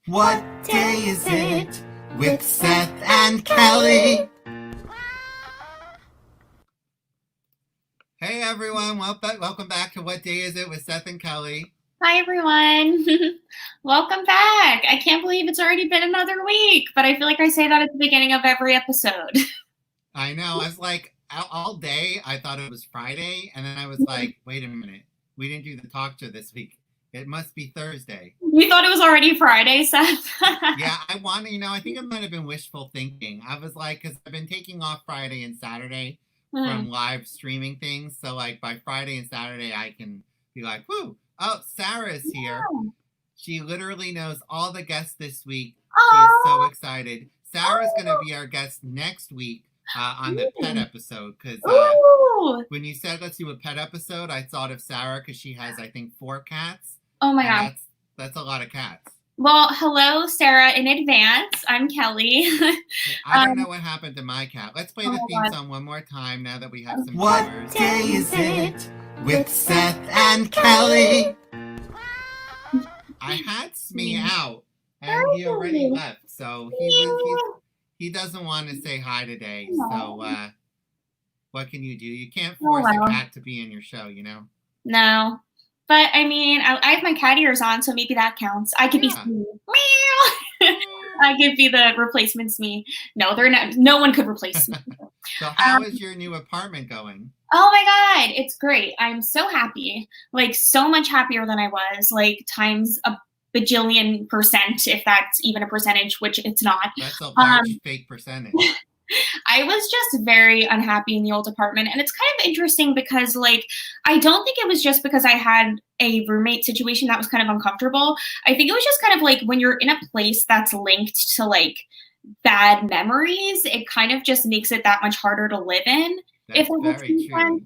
What day is it with Seth and Kelly? Hey everyone, welcome back to What Day Is It with Seth and Kelly. Hi, everyone. Welcome back. I can't believe it's already been another week, but I feel like I say that at the beginning of every episode. I know, I was like, all day I thought it was Friday, and then I was like, wait a minute, we didn't do the talk show this week. It must be Thursday. You thought it was already Friday, Seth? Yeah, I think it might have been wishful thinking. I was like, because I've been taking off Friday and Saturday from live streaming things. So, like, by Friday and Saturday, I can be like, whoo, oh, Sarah's here. Yeah. She literally knows all the guests this week. She is Oh, so excited. Sarah's going to be our guest next week on the pet episode. Because when you said let's do a pet episode, I thought of Sarah because she has, I think, 4 cats. Oh my God. That's a lot of cats. Well, hello, Sarah, in advance. I'm Kelly. I don't know what happened to my cat. Let's play the theme song one more time now that we have some What viewers. day is it with Seth and Kelly? I had Smee out, and he already left, so he doesn't want to say hi today. So what can you do? You can't force a cat to be in your show, you know? No. But, I mean, I have my cat ears on, so maybe that counts. I could be Smee. Meow. I could be the replacement Smee. No, they're not. No one could replace me. So how is your new apartment going? Oh my God, it's great. I'm so happy. Like, so much happier than I was, like, times a bajillion %, if that's even a percentage, which it's not. That's a large fake percentage. I was just very unhappy in the old apartment. And it's kind of interesting because, like, I don't think it was just because I had a roommate situation that was kind of uncomfortable. I think it was just kind of like when you're in a place that's linked to, like, bad memories, it kind of just makes it that much harder to live in. That's very true.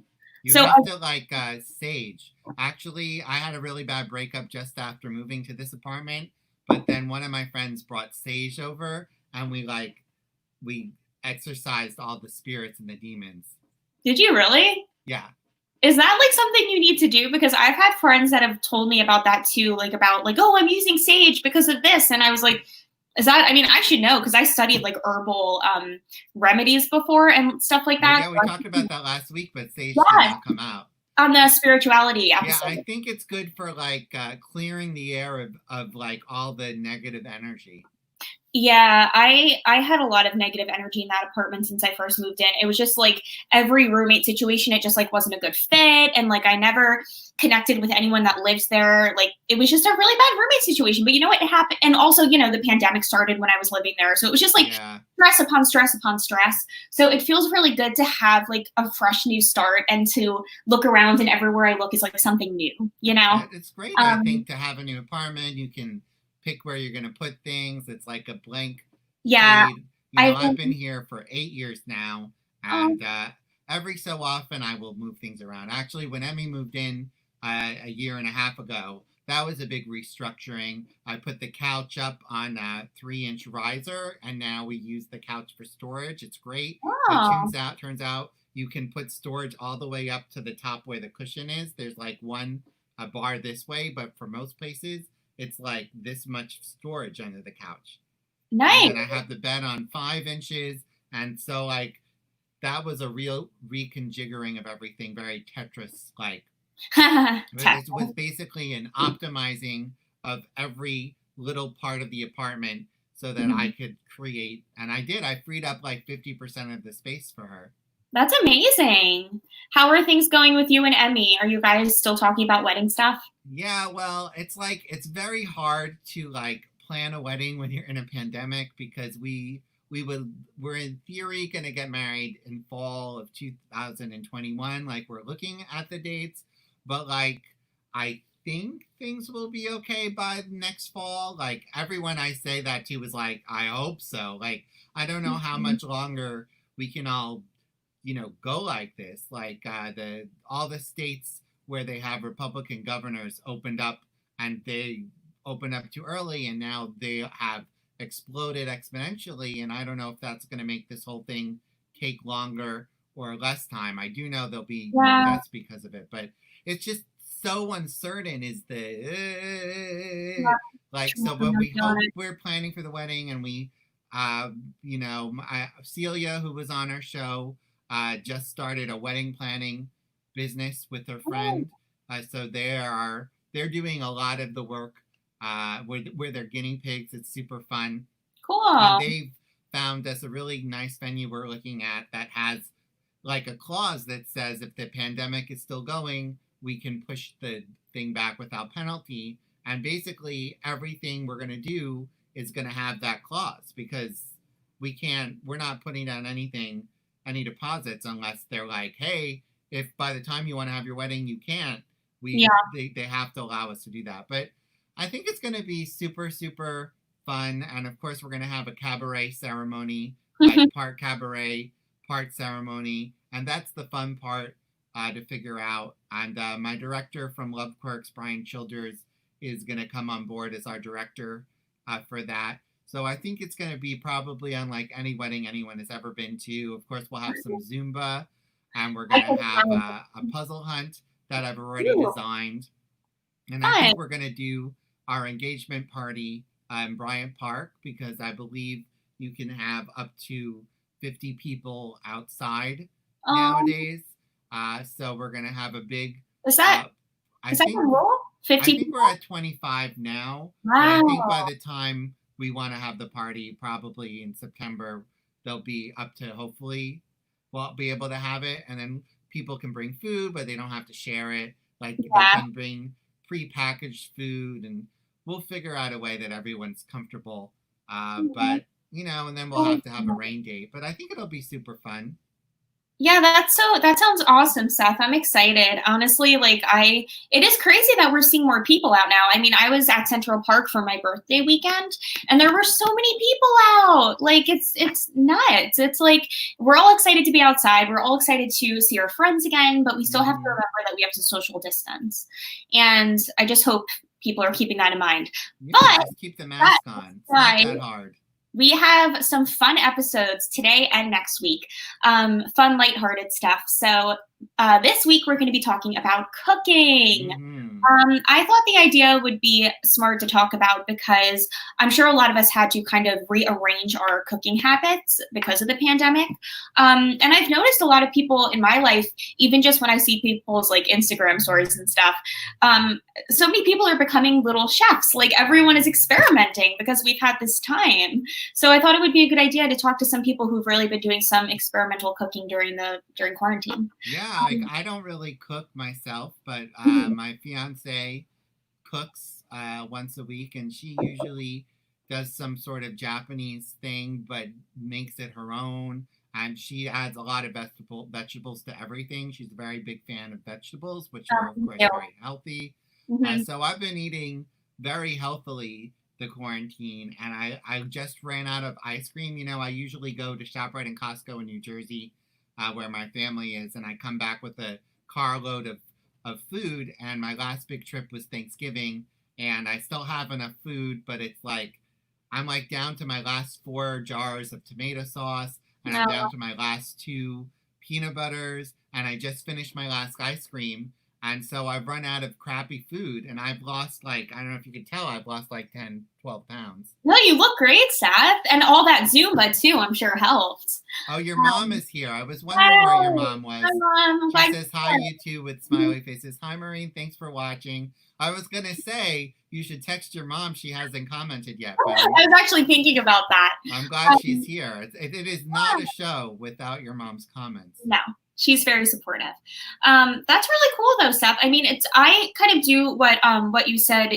You have to, like, Sage. Actually, I had a really bad breakup just after moving to this apartment. But then one of my friends brought Sage over, and we exorcised all the spirits and the demons. Did you really? Yeah. Is that like something you need to do? Because I've had friends that have told me about that too, like about like, oh, I'm using sage because of this. And I was like, is that, I mean, I should know because I studied like herbal remedies before and stuff like that. Yeah, we talked about that last week, but sage did not come out. On the spirituality episode. Yeah, I think it's good for like clearing the air of like all the negative energy. Yeah, I had a lot of negative energy in that apartment since I first moved in. It was just like every roommate situation, it just like wasn't a good fit. And like I never connected with anyone that lives there. Like it was just a really bad roommate situation. But you know what? It happened. And also, you know, the pandemic started when I was living there. So it was just like stress upon stress upon stress. So it feels really good to have like a fresh new start and to look around and everywhere I look is like something new, you know? Yeah, it's great, I think, to have a new apartment. You can pick where you're going to put things. It's like a blank slate. I've been here for 8 years now, and every so often I will move things around. Actually, when Emmy moved in a year and a half ago, that was a big restructuring. I put the couch up on a 3-inch riser, and now we use the couch for storage. It's great. It turns out you can put storage all the way up to the top where the cushion is. There's like a bar this way, but for most places, it's like this much storage under the couch. Nice. And I have the bed on 5 inches. And so like that was a real reconfiguring of everything, very Tetris-like. It was basically an optimizing of every little part of the apartment so that I could create. And I did. I freed up like 50% of the space for her. That's amazing. How are things going with you and Emmy? Are you guys still talking about wedding stuff? Yeah, well, it's very hard to like plan a wedding when you're in a pandemic because we're in theory going to get married in fall of 2021. Like we're looking at the dates, but like I think things will be okay by next fall. Like everyone I say that to is like, I hope so. Like I don't know how much longer we can all go like this. Like all the states where they have Republican governors opened up, and they opened up too early, and now they have exploded exponentially. And I don't know if that's going to make this whole thing take longer or less time. I do know there'll be more deaths because of it, but it's just so uncertain is Yeah, like, true, so, but we got hope it. we're planning for the wedding, and we, Celia, who was on our show, just started a wedding planning business with her Oh, friend. So they're doing a lot of the work, where they're guinea pigs. It's super fun. And cool. they've found us a really nice venue we're looking at that has like a clause that says if the pandemic is still going, we can push the thing back without penalty. And basically, everything we're going to do is going to have that clause because we're not putting down any deposits unless they're like, hey, if by the time you want to have your wedding, you can't, Yeah. they have to allow us to do that. But I think it's going to be super, super fun. And of course, we're going to have a cabaret ceremony, like part cabaret, part ceremony. And that's the fun part to figure out. And my director from Love Quirks, Brian Childers, is going to come on board as our director for that. So I think it's going to be probably unlike any wedding anyone has ever been to. Of course, we'll have some Zumba, and we're going to have a puzzle hunt that I've already designed. And I think we're going to do our engagement party in Bryant Park because I believe you can have up to 50 people outside nowadays. So we're going to have a big. Is that the rule? 50 I think we're at 25 now. Wow. But I think by the time we want to have the party, probably in September, they'll be up to hopefully we'll be able to have it. And then people can bring food, but they don't have to share it. Like they can bring prepackaged food, and we'll figure out a way that everyone's comfortable. But and then we'll have to have a rain date. But I think it'll be super fun. Yeah, that sounds awesome, Seth. I'm excited. Honestly, it is crazy that we're seeing more people out now. I mean, I was at Central Park for my birthday weekend and there were so many people out. Like it's nuts. It's like we're all excited to be outside. We're all excited to see our friends again, but we still have to remember that we have to social distance. And I just hope people are keeping that in mind. Yeah, but just keep the mask on. It's not that hard. We have some fun episodes today and next week. Fun, lighthearted stuff. So this week we're going to be talking about cooking. I thought the idea would be smart to talk about because I'm sure a lot of us had to kind of rearrange our cooking habits because of the pandemic. And I've noticed a lot of people in my life, even just when I see people's like Instagram stories and stuff, so many people are becoming little chefs. Like everyone is experimenting because we've had this time. So I thought it would be a good idea to talk to some people who've really been doing some experimental cooking during quarantine. Yeah, I don't really cook myself, but my fiance cooks once a week, and she usually does some sort of Japanese thing, but makes it her own. And she adds a lot of vegetables to everything. She's a very big fan of vegetables, which are of course very healthy. So I've been eating very healthily the quarantine, and I just ran out of ice cream. I usually go to ShopRite and Costco in New Jersey, where my family is, and I come back with a carload of food. And my last big trip was Thanksgiving, and I still have enough food, but it's like I'm like down to my last 4 jars of tomato sauce, and I'm down to my last 2 peanut butters, and I just finished my last ice cream. And so I've run out of crappy food, and I've lost I don't know if you can tell, I've lost 10, 12 pounds. No, you look great, Seth. And all that Zumba too, I'm sure helped. Oh, your mom is here. I was wondering where your mom was. Hi, Mom. She says hi, you two, with smiley faces. Hi, Maureen. Thanks for watching. I was going to say you should text your mom. She hasn't commented yet. But I was actually thinking about that. I'm glad she's here. It is not a show without your mom's comments. No. She's very supportive. That's really cool though, Seth. I mean, I kind of do what you said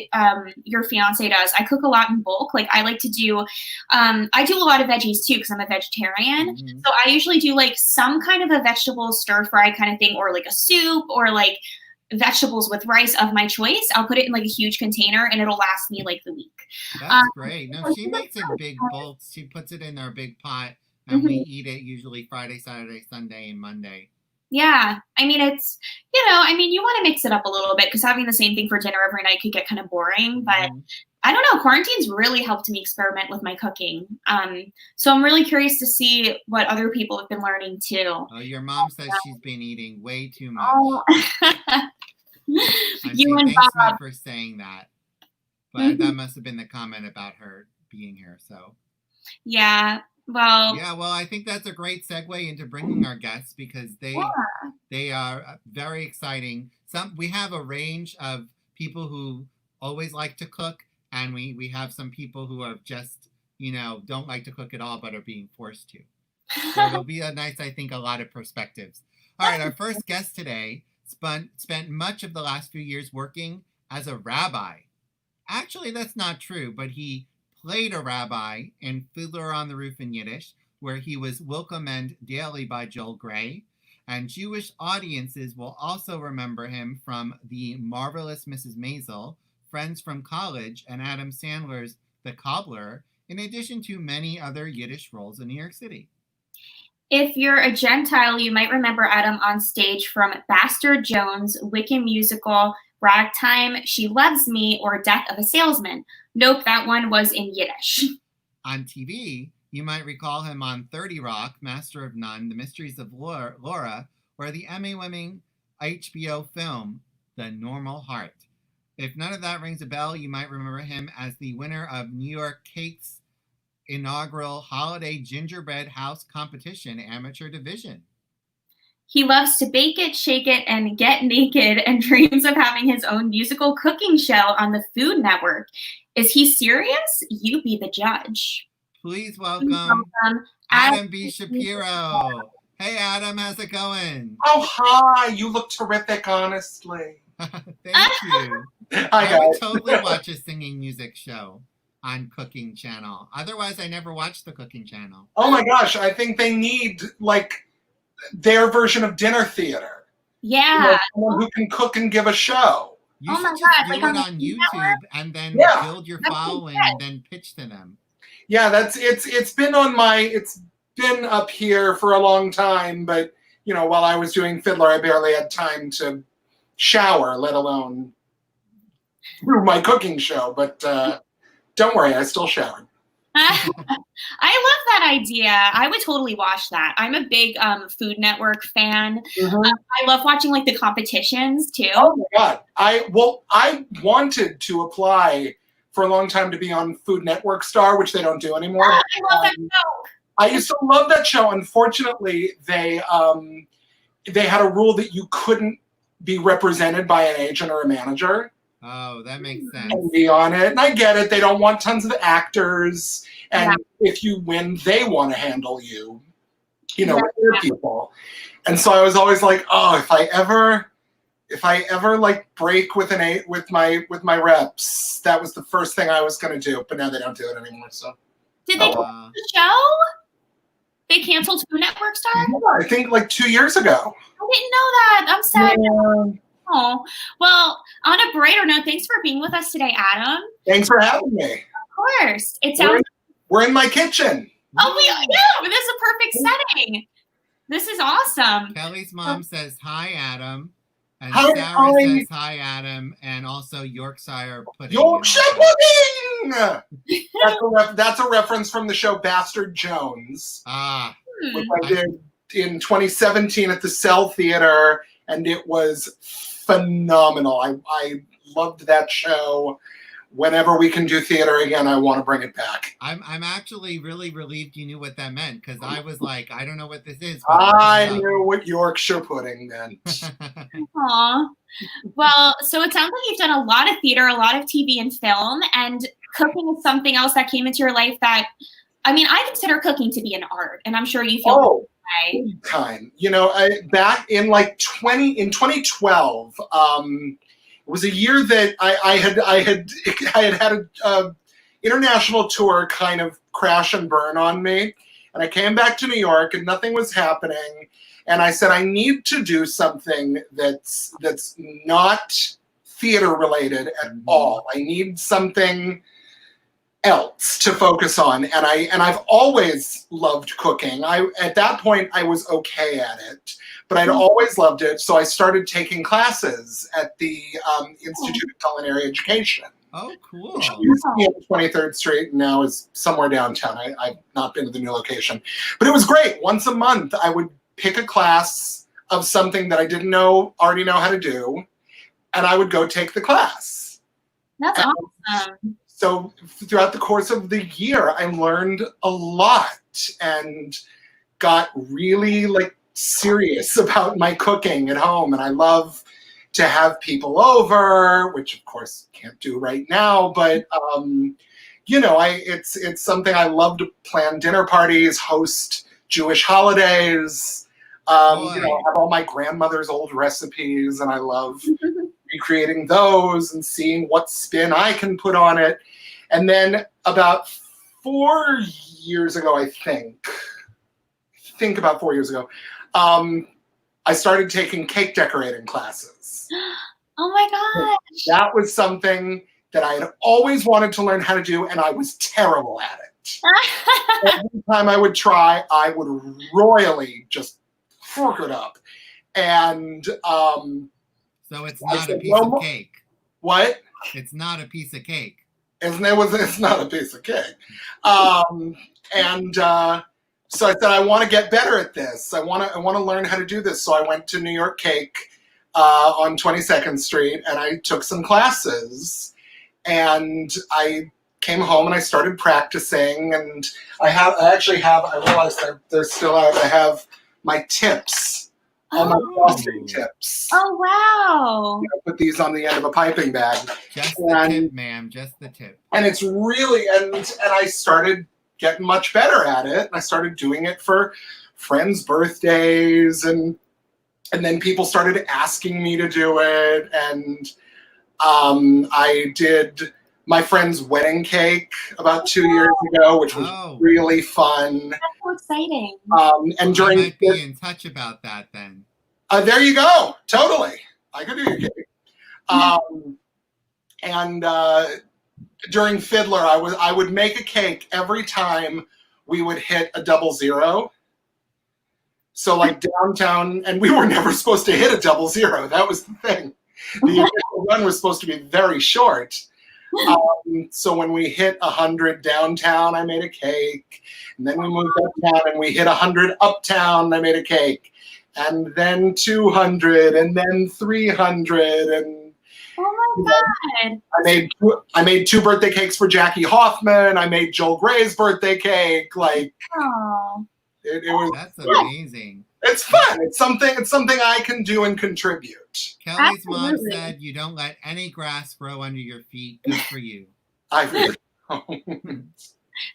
your fiance does. I cook a lot in bulk. Like I like to do, I do a lot of veggies too because I'm a vegetarian. So I usually do like some kind of a vegetable stir fry kind of thing, or like a soup, or like vegetables with rice of my choice. I'll put it in like a huge container and it'll last me like the week. That's great. No, she makes it big bulks. She puts it in our big pot. And we eat it usually Friday, Saturday, Sunday, and Monday. Yeah. I mean, it's, you want to mix it up a little bit because having the same thing for dinner every night could get kind of boring. But I don't know. Quarantine's really helped me experiment with my cooking. So I'm really curious to see what other people have been learning too. Oh, your mom says she's been eating way too much. Oh. I'm You saying and thanks, Bob. Smith, for saying that. But that must have been the comment about her being here. So Yeah. Well. yeah, well, I think that's a great segue into bringing our guests because they are very exciting. We have a range of people who always like to cook, and we have some people who are just don't like to cook at all but are being forced to. So it'll be I think, a lot of perspectives. All right, our first guest today spent much of the last few years working as a rabbi. Actually, that's not true, but he played a rabbi in Fiddler on the Roof in Yiddish, where he was welcomed daily by Joel Grey. And Jewish audiences will also remember him from The Marvelous Mrs. Maisel, Friends from College, and Adam Sandler's The Cobbler, in addition to many other Yiddish roles in New York City. If you're a Gentile, you might remember Adam on stage from Bastard Jones, Wiccan musical, Ragtime, She Loves Me, or Death of a Salesman. Nope, that one was in Yiddish. On TV, you might recall him on 30 Rock, Master of None, The Mysteries of Laura, or the Emmy-winning HBO film, The Normal Heart. If none of that rings a bell, you might remember him as the winner of New York Cake's inaugural Holiday Gingerbread House Competition Amateur Division. He loves to bake it, shake it, and get naked, and dreams of having his own musical cooking show on the Food Network. Is he serious? You be the judge. Please welcome Adam B. Shapiro. Hey, Adam, how's it going? Oh, hi. You look terrific, honestly. Thank you. I would totally watch a singing music show on Cooking Channel. Otherwise, I never watched the Cooking Channel. Oh my gosh, I think they need their version of dinner theater. Yeah. Someone who can cook and give a show. You should just do it on YouTube and then build your following and then pitch to them. Yeah, it's been up here for a long time, but while I was doing Fiddler, I barely had time to shower, let alone do my cooking show. But don't worry, I still showered. I love that idea. I would totally watch that. I'm a big Food Network fan. Mm-hmm. I love watching the competitions too. Oh my God. I wanted to apply for a long time to be on Food Network Star, which they don't do anymore. I love that show. I used to love that show. Unfortunately, they had a rule that you couldn't be represented by an agent or a manager. Oh, that makes sense. And be on it. And I get it. They don't want tons of actors. And if you win, they want to handle you, with their people. And so I was always like, oh, if I ever break with my reps, that was the first thing I was going to do. But now they don't do it anymore. So did they cancel the show? They canceled Food Network Star? Yeah, I think 2 years ago. I didn't know that. I'm sad. Yeah. Oh, well, on a brighter note, thanks for being with us today, Adam. Thanks for having me. Of course. It sounds. We're in my kitchen. Oh, this is a perfect setting. This is awesome. Kelly's mom says hi, Adam. And Hi, Sarah says hi, Adam. And also Yorkshire pudding. Yorkshire pudding! That's a reference from the show Bastard Jones. Ah. Which I did in 2017 at the Cell Theater. And it was phenomenal. I loved that show. Whenever we can do theater again, I want to bring it back. I'm actually really relieved you knew what that meant, because I was like, I don't know what this is. I knew what Yorkshire pudding meant. Aw. Well, so it sounds like you've done a lot of theater, a lot of TV and film, and cooking is something else that came into your life that, I consider cooking to be an art, and I'm sure you feel big time. Back in 2012, it was a year that I had a international tour kind of crash and burn on me, and I came back to New York and nothing was happening, and I said I need to do something that's not theater related at all. I need something else to focus on, and I've always loved cooking. At that point I was okay at it, but I'd always loved it, so I started taking classes at the Institute of Culinary Education. Oh, cool. Which used to be on 23rd Street and now is somewhere downtown. I've not been to the new location. But it was great. Once a month I would pick a class of something that I didn't already know how to do, and I would go take the class. That's And awesome. so throughout the course of the year, I learned a lot and got really like serious about my cooking at home. And I love to have people over, which of course can't do right now, but you know, it's something I love to plan dinner parties, host Jewish holidays, you know, have all my grandmother's old recipes, and I love recreating those and seeing what spin I can put on it. And then about 4 years ago, I think about 4 years ago, I started taking cake decorating classes. Oh my gosh. That was something that I had always wanted to learn how to do, and I was terrible at it. Every time I would try, I would royally just fuck it up. And so it's not a piece of cake. What? It's not a piece of cake. It's not a piece of cake. So I said, I want to get better at this. I want to learn how to do this. So I went to New York Cake on 22nd Street, and I took some classes. And I came home and I started practicing. And I realized that they're still out. I have my tips, all my frosting tips. Oh wow! I put these on the end of a piping bag. Just the tip, ma'am. Just the tip. And it's really and I started getting much better at it. I started doing it for friends' birthdays, and then people started asking me to do it. And I did my friend's wedding cake about 2 years ago, which was really fun. That's so exciting. And during I might be in touch about that then. There you go. Totally. I could do your cake. During Fiddler, I would make a cake every time we would hit a 00. So like downtown, and we were never supposed to hit a 00. That was the thing. The initial run was supposed to be very short. So when we hit 100 downtown, I made a cake. And then we moved uptown and we hit 100 uptown, I made a cake. And then 200 and then 300. And oh my God. I made 2 birthday cakes for Jackie Hoffman. I made Joel Gray's birthday cake. Like, it was. That's amazing. It's fun. It's something I can do and contribute. Kelly's mom said, "You don't let any grass grow under your feet. Good for you." I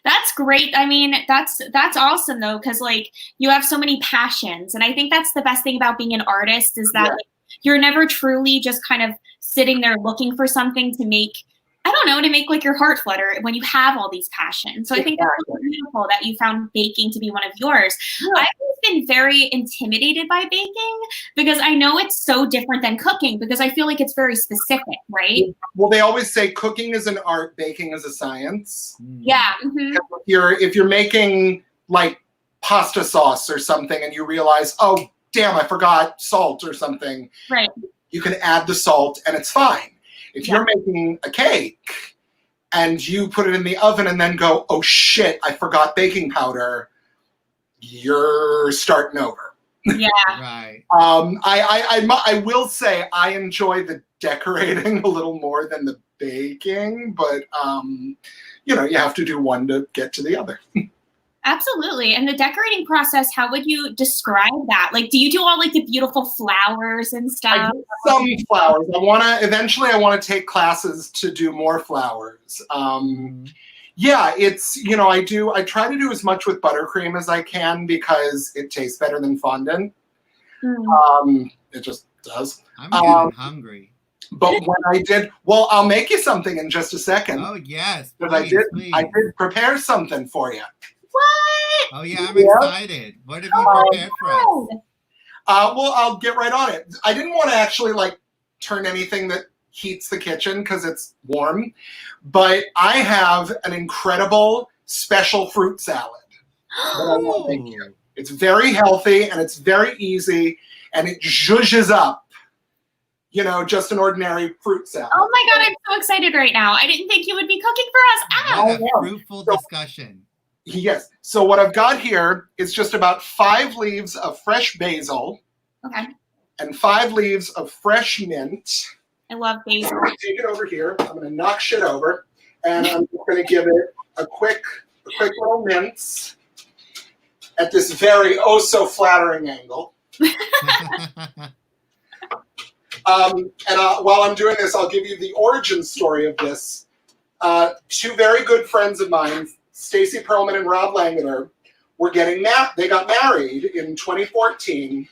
That's great. I mean, that's awesome though, because like you have so many passions, and I think that's the best thing about being an artist is that like, you're never truly just kind of sitting there looking for something to make. I don't know, to make like your heart flutter when you have all these passions. So I think that's really beautiful that you found baking to be one of yours. I've always been very intimidated by baking because I know it's so different than cooking because I feel like it's very specific, right? Well, they always say cooking is an art, baking is a science. Yeah. Mm-hmm. If you're making like pasta sauce or something and you realize, oh, damn, I forgot salt or something. Right. You can add the salt and it's fine. If you're making a cake and you put it in the oven and then go, oh shit, I forgot baking powder, you're starting over. Yeah. Right. I will say I enjoy the decorating a little more than the baking, but you know, you have to do one to get to the other. Absolutely. And the decorating process, how would you describe that? Like, do you do all like the beautiful flowers and stuff? I do some flowers. Eventually I want to take classes to do more flowers. Yeah, it's, you know, I try to do as much with buttercream as I can because it tastes better than fondant. It just does. I'm getting hungry. But when I did, well, I'll make you something in just a second. Oh, yes. But Please, I did prepare something for you. What? Oh, yeah, I'm excited. What have you prepared for us? Well, I'll get right on it. I didn't want to actually like turn anything that heats the kitchen because it's warm, but I have an incredible special fruit salad that I want to make you. It's very healthy and it's very easy and it zhuzhes up, you know, just an ordinary fruit salad. Oh my God, I'm so excited right now. I didn't think you would be cooking for us. Ow. What a fruitful discussion. Yes. So what I've got here is just about 5 leaves of fresh basil. Okay. And 5 leaves of fresh mint. I love basil. Take it over here. I'm going to knock shit over, and I'm going to give it a quick little mince at this very so flattering angle. While I'm doing this, I'll give you the origin story of this. Two very good friends of mine, Stacy Perlman and Rob Langeter, they got married in 2014,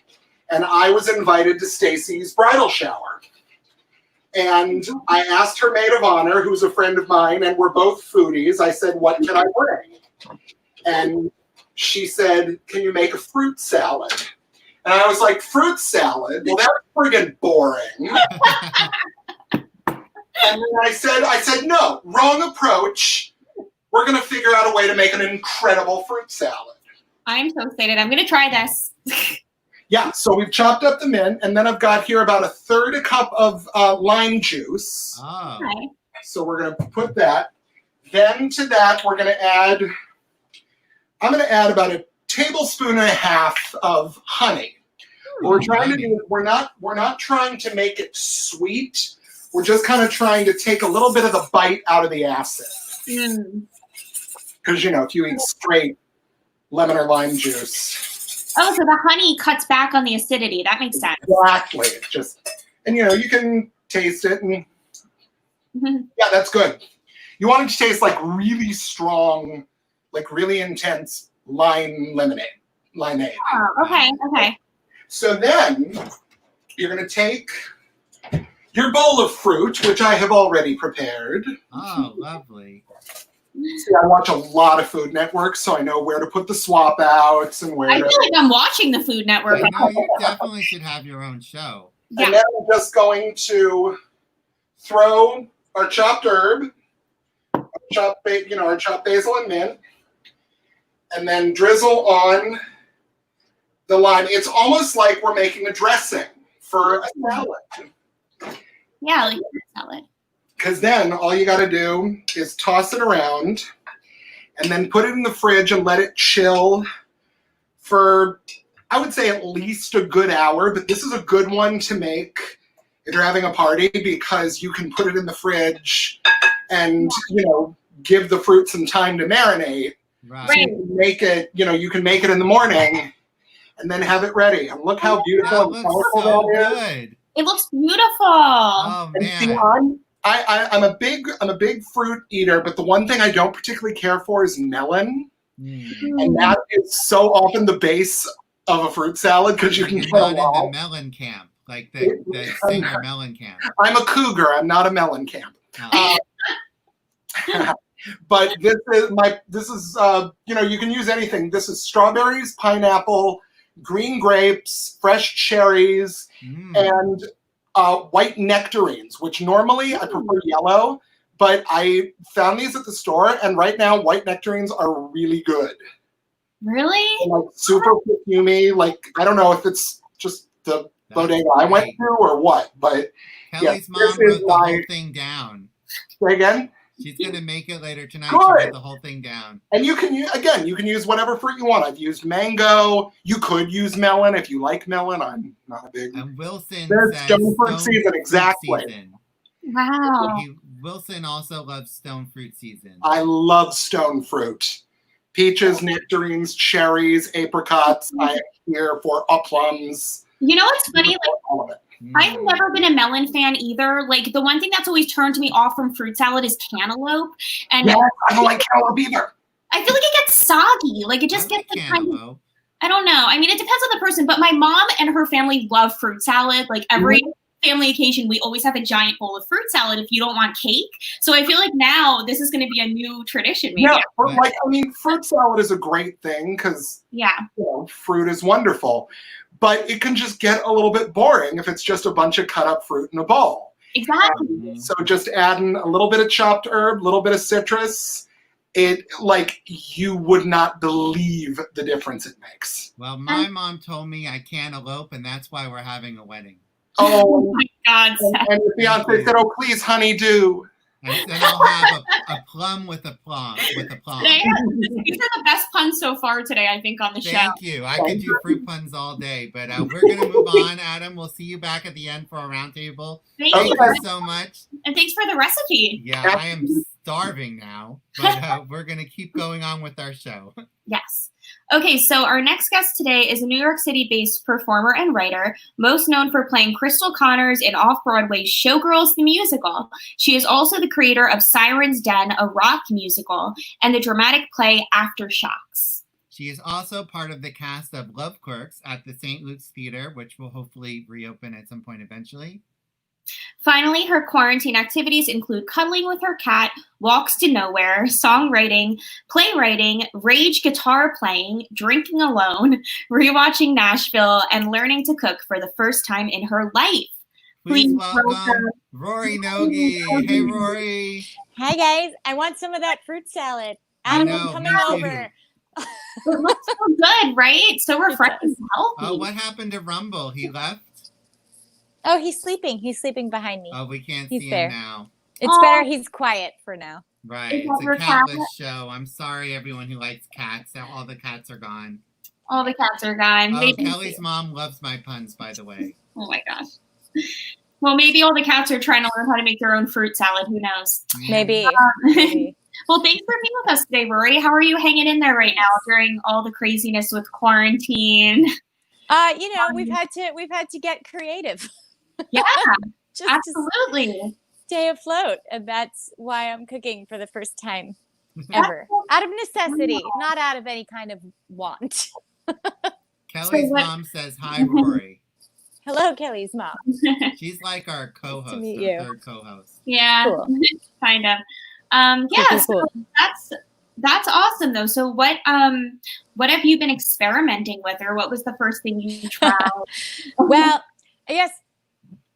and I was invited to Stacy's bridal shower. And I asked her maid of honor, who's a friend of mine, and we're both foodies. I said, "What can I bring?" And she said, "Can you make a fruit salad?" And I was like, "Fruit salad? Well, that's friggin' boring." And then I said, "No, wrong approach. We're going to figure out a way to make an incredible fruit salad." I'm so excited. I'm going to try this. Yeah, so we've chopped up the mint, and then I've got here about 1/3 cup of lime juice. Oh. Okay. So we're going to put that. Then to that, I'm going to add about 1.5 tablespoons of honey. What we're trying to do is we're not trying to make it sweet. We're just kind of trying to take a little bit of the bite out of the acid. Because, if you eat straight lemon or lime juice. Oh, so the honey cuts back on the acidity. That makes sense. Exactly. It's just, and you can taste it, and yeah, that's good. You want it to taste like really strong, like really intense limeade. Oh, okay. So then you're going to take your bowl of fruit, which I have already prepared. Oh, lovely. See, I watch a lot of Food Network, so I know where to put the swap outs and where I feel like I'm watching the Food Network. No, you definitely should have your own show. Yeah. And then I'm just going to throw our chopped herb, our chopped basil and mint, and then drizzle on the lime. It's almost like we're making a dressing for a salad. Yeah, like a salad. Because then all you got to do is toss it around and then put it in the fridge and let it chill for, I would say, at least a good hour. But this is a good one to make if you're having a party, because you can put it in the fridge and, give the fruit some time to marinate. Right. So you can make it, you can make it in the morning and then have it ready. And look how beautiful and colorful that is. Good. It looks beautiful. Oh, And man. see, I'm a big fruit eater, but the one thing I don't particularly care for is melon, and that is so often the base of a fruit salad because you can You're get a not in lot. the melon camp, like the singer melon camp. I'm a cougar. I'm not a melon camp. Oh. But this is you can use anything. This is strawberries, pineapple, green grapes, fresh cherries, and white nectarines, which normally I prefer yellow, but I found these at the store, and right now white nectarines are really good. Really? Like super perfumey. Like, I don't know if it's just the bodega I went to or what, but Kelly's mom this wrote is the whole thing down. Say again? She's going to make it later tonight. Good. She wrote the whole thing down. And you can use whatever fruit you want. I've used mango. You could use melon if you like melon. I'm not a big. And Wilson There's says stone fruit season, exactly. Season. Wow. Wilson also loves stone fruit season. I love stone fruit. Peaches, nectarines, cherries, apricots. I am here for plums. You know what's funny? Like, all of it. I've never been a melon fan either. Like, the one thing that's always turned me off from fruit salad is cantaloupe. And Yeah, I don't like cantaloupe either. I feel like it gets soggy. Like, it just gets like kind of, I don't know. I mean, it depends on the person, but my mom and her family love fruit salad. Like, every family occasion, we always have a giant bowl of fruit salad if you don't want cake. So I feel like now this is going to be a new tradition, maybe. Yeah, but fruit salad is a great thing because fruit is wonderful. But it can just get a little bit boring if it's just a bunch of cut up fruit in a bowl. Exactly. So just adding a little bit of chopped herb, a little bit of citrus, you would not believe the difference it makes. Well, my mom told me I can't elope, and that's why we're having a wedding. Oh my God. And the fiance said, "Oh, please, honey, do." And then I'll have a plum with a plum These are the best puns so far today, I think, on the show. Thank you. I could do fruit puns all day, but we're going to move on, Adam. We'll see you back at the end for a roundtable. Thank you you so much. And thanks for the recipe. Yeah, I am starving now, but we're going to keep going on with our show. Yes. Okay, so our next guest today is a New York City-based performer and writer, most known for playing Krystal Connors in off-Broadway's Showgirls the Musical. She is also the creator of Siren's Den, a rock musical, and the dramatic play Aftershocks. She is also part of the cast of Love Quirks at the St. Luke's Theater, which will hopefully reopen at some point eventually. Finally, her quarantine activities include cuddling with her cat, walks to nowhere, songwriting, playwriting, rage guitar playing, drinking alone, rewatching Nashville, and learning to cook for the first time in her life. Please welcome Rori Nogee. Hey, Rori. Hi, guys. I want some of that fruit salad. Adam, I'm coming over. It looks so good, right? So refreshing and healthy. Oh, what happened to Rumble? He left? Oh, he's sleeping. He's sleeping behind me. Oh, we can't he's see there. him now. It's better he's quiet for now. Right. It's a catless show. I'm sorry, everyone who likes cats. All the cats are gone. All the cats are gone. Oh, Kelly's mom loves my puns, by the way. Oh, my gosh. Well, maybe all the cats are trying to learn how to make their own fruit salad. Who knows? Maybe. Well, thanks for being with us today, Rori. How are you hanging in there right now during all the craziness with quarantine? We've had to get creative. Yeah, just absolutely. To stay afloat, and that's why I'm cooking for the first time ever, out of necessity, not out of any kind of want. Kelly's mom says hi, Rori. Hello, Kelly's mom. She's like our co-host, nice to meet our you. third co-host. Yeah, cool. Kind of. So that's awesome though. So what have you been experimenting with, or what was the first thing you tried? Well, I guess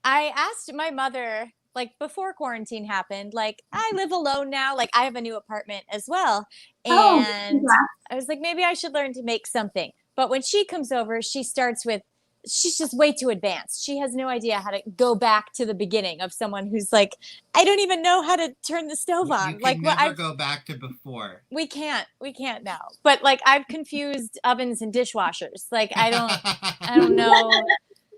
I asked my mother, like, before quarantine happened, like, I live alone now, like, I have a new apartment as well, and I was like, maybe I should learn to make something. But when she comes over, she's just way too advanced. She has no idea how to go back to the beginning of someone who's like, I don't even know how to turn the stove on. You can never go back to before. We can't now. But like, I've confused ovens and dishwashers. Like, I don't know.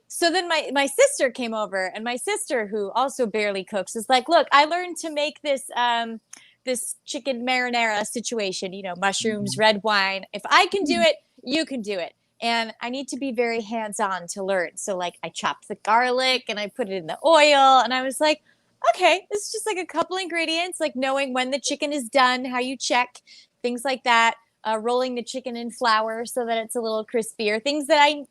So then my sister came over, and my sister, who also barely cooks, is like, look, I learned to make this chicken marinara situation, mushrooms, red wine. If I can do it, you can do it. And I need to be very hands-on to learn. So like, I chopped the garlic and I put it in the oil, and I was like, okay, it's just like a couple ingredients, like knowing when the chicken is done, how you check, things like that, rolling the chicken in flour so that it's a little crispier, things that I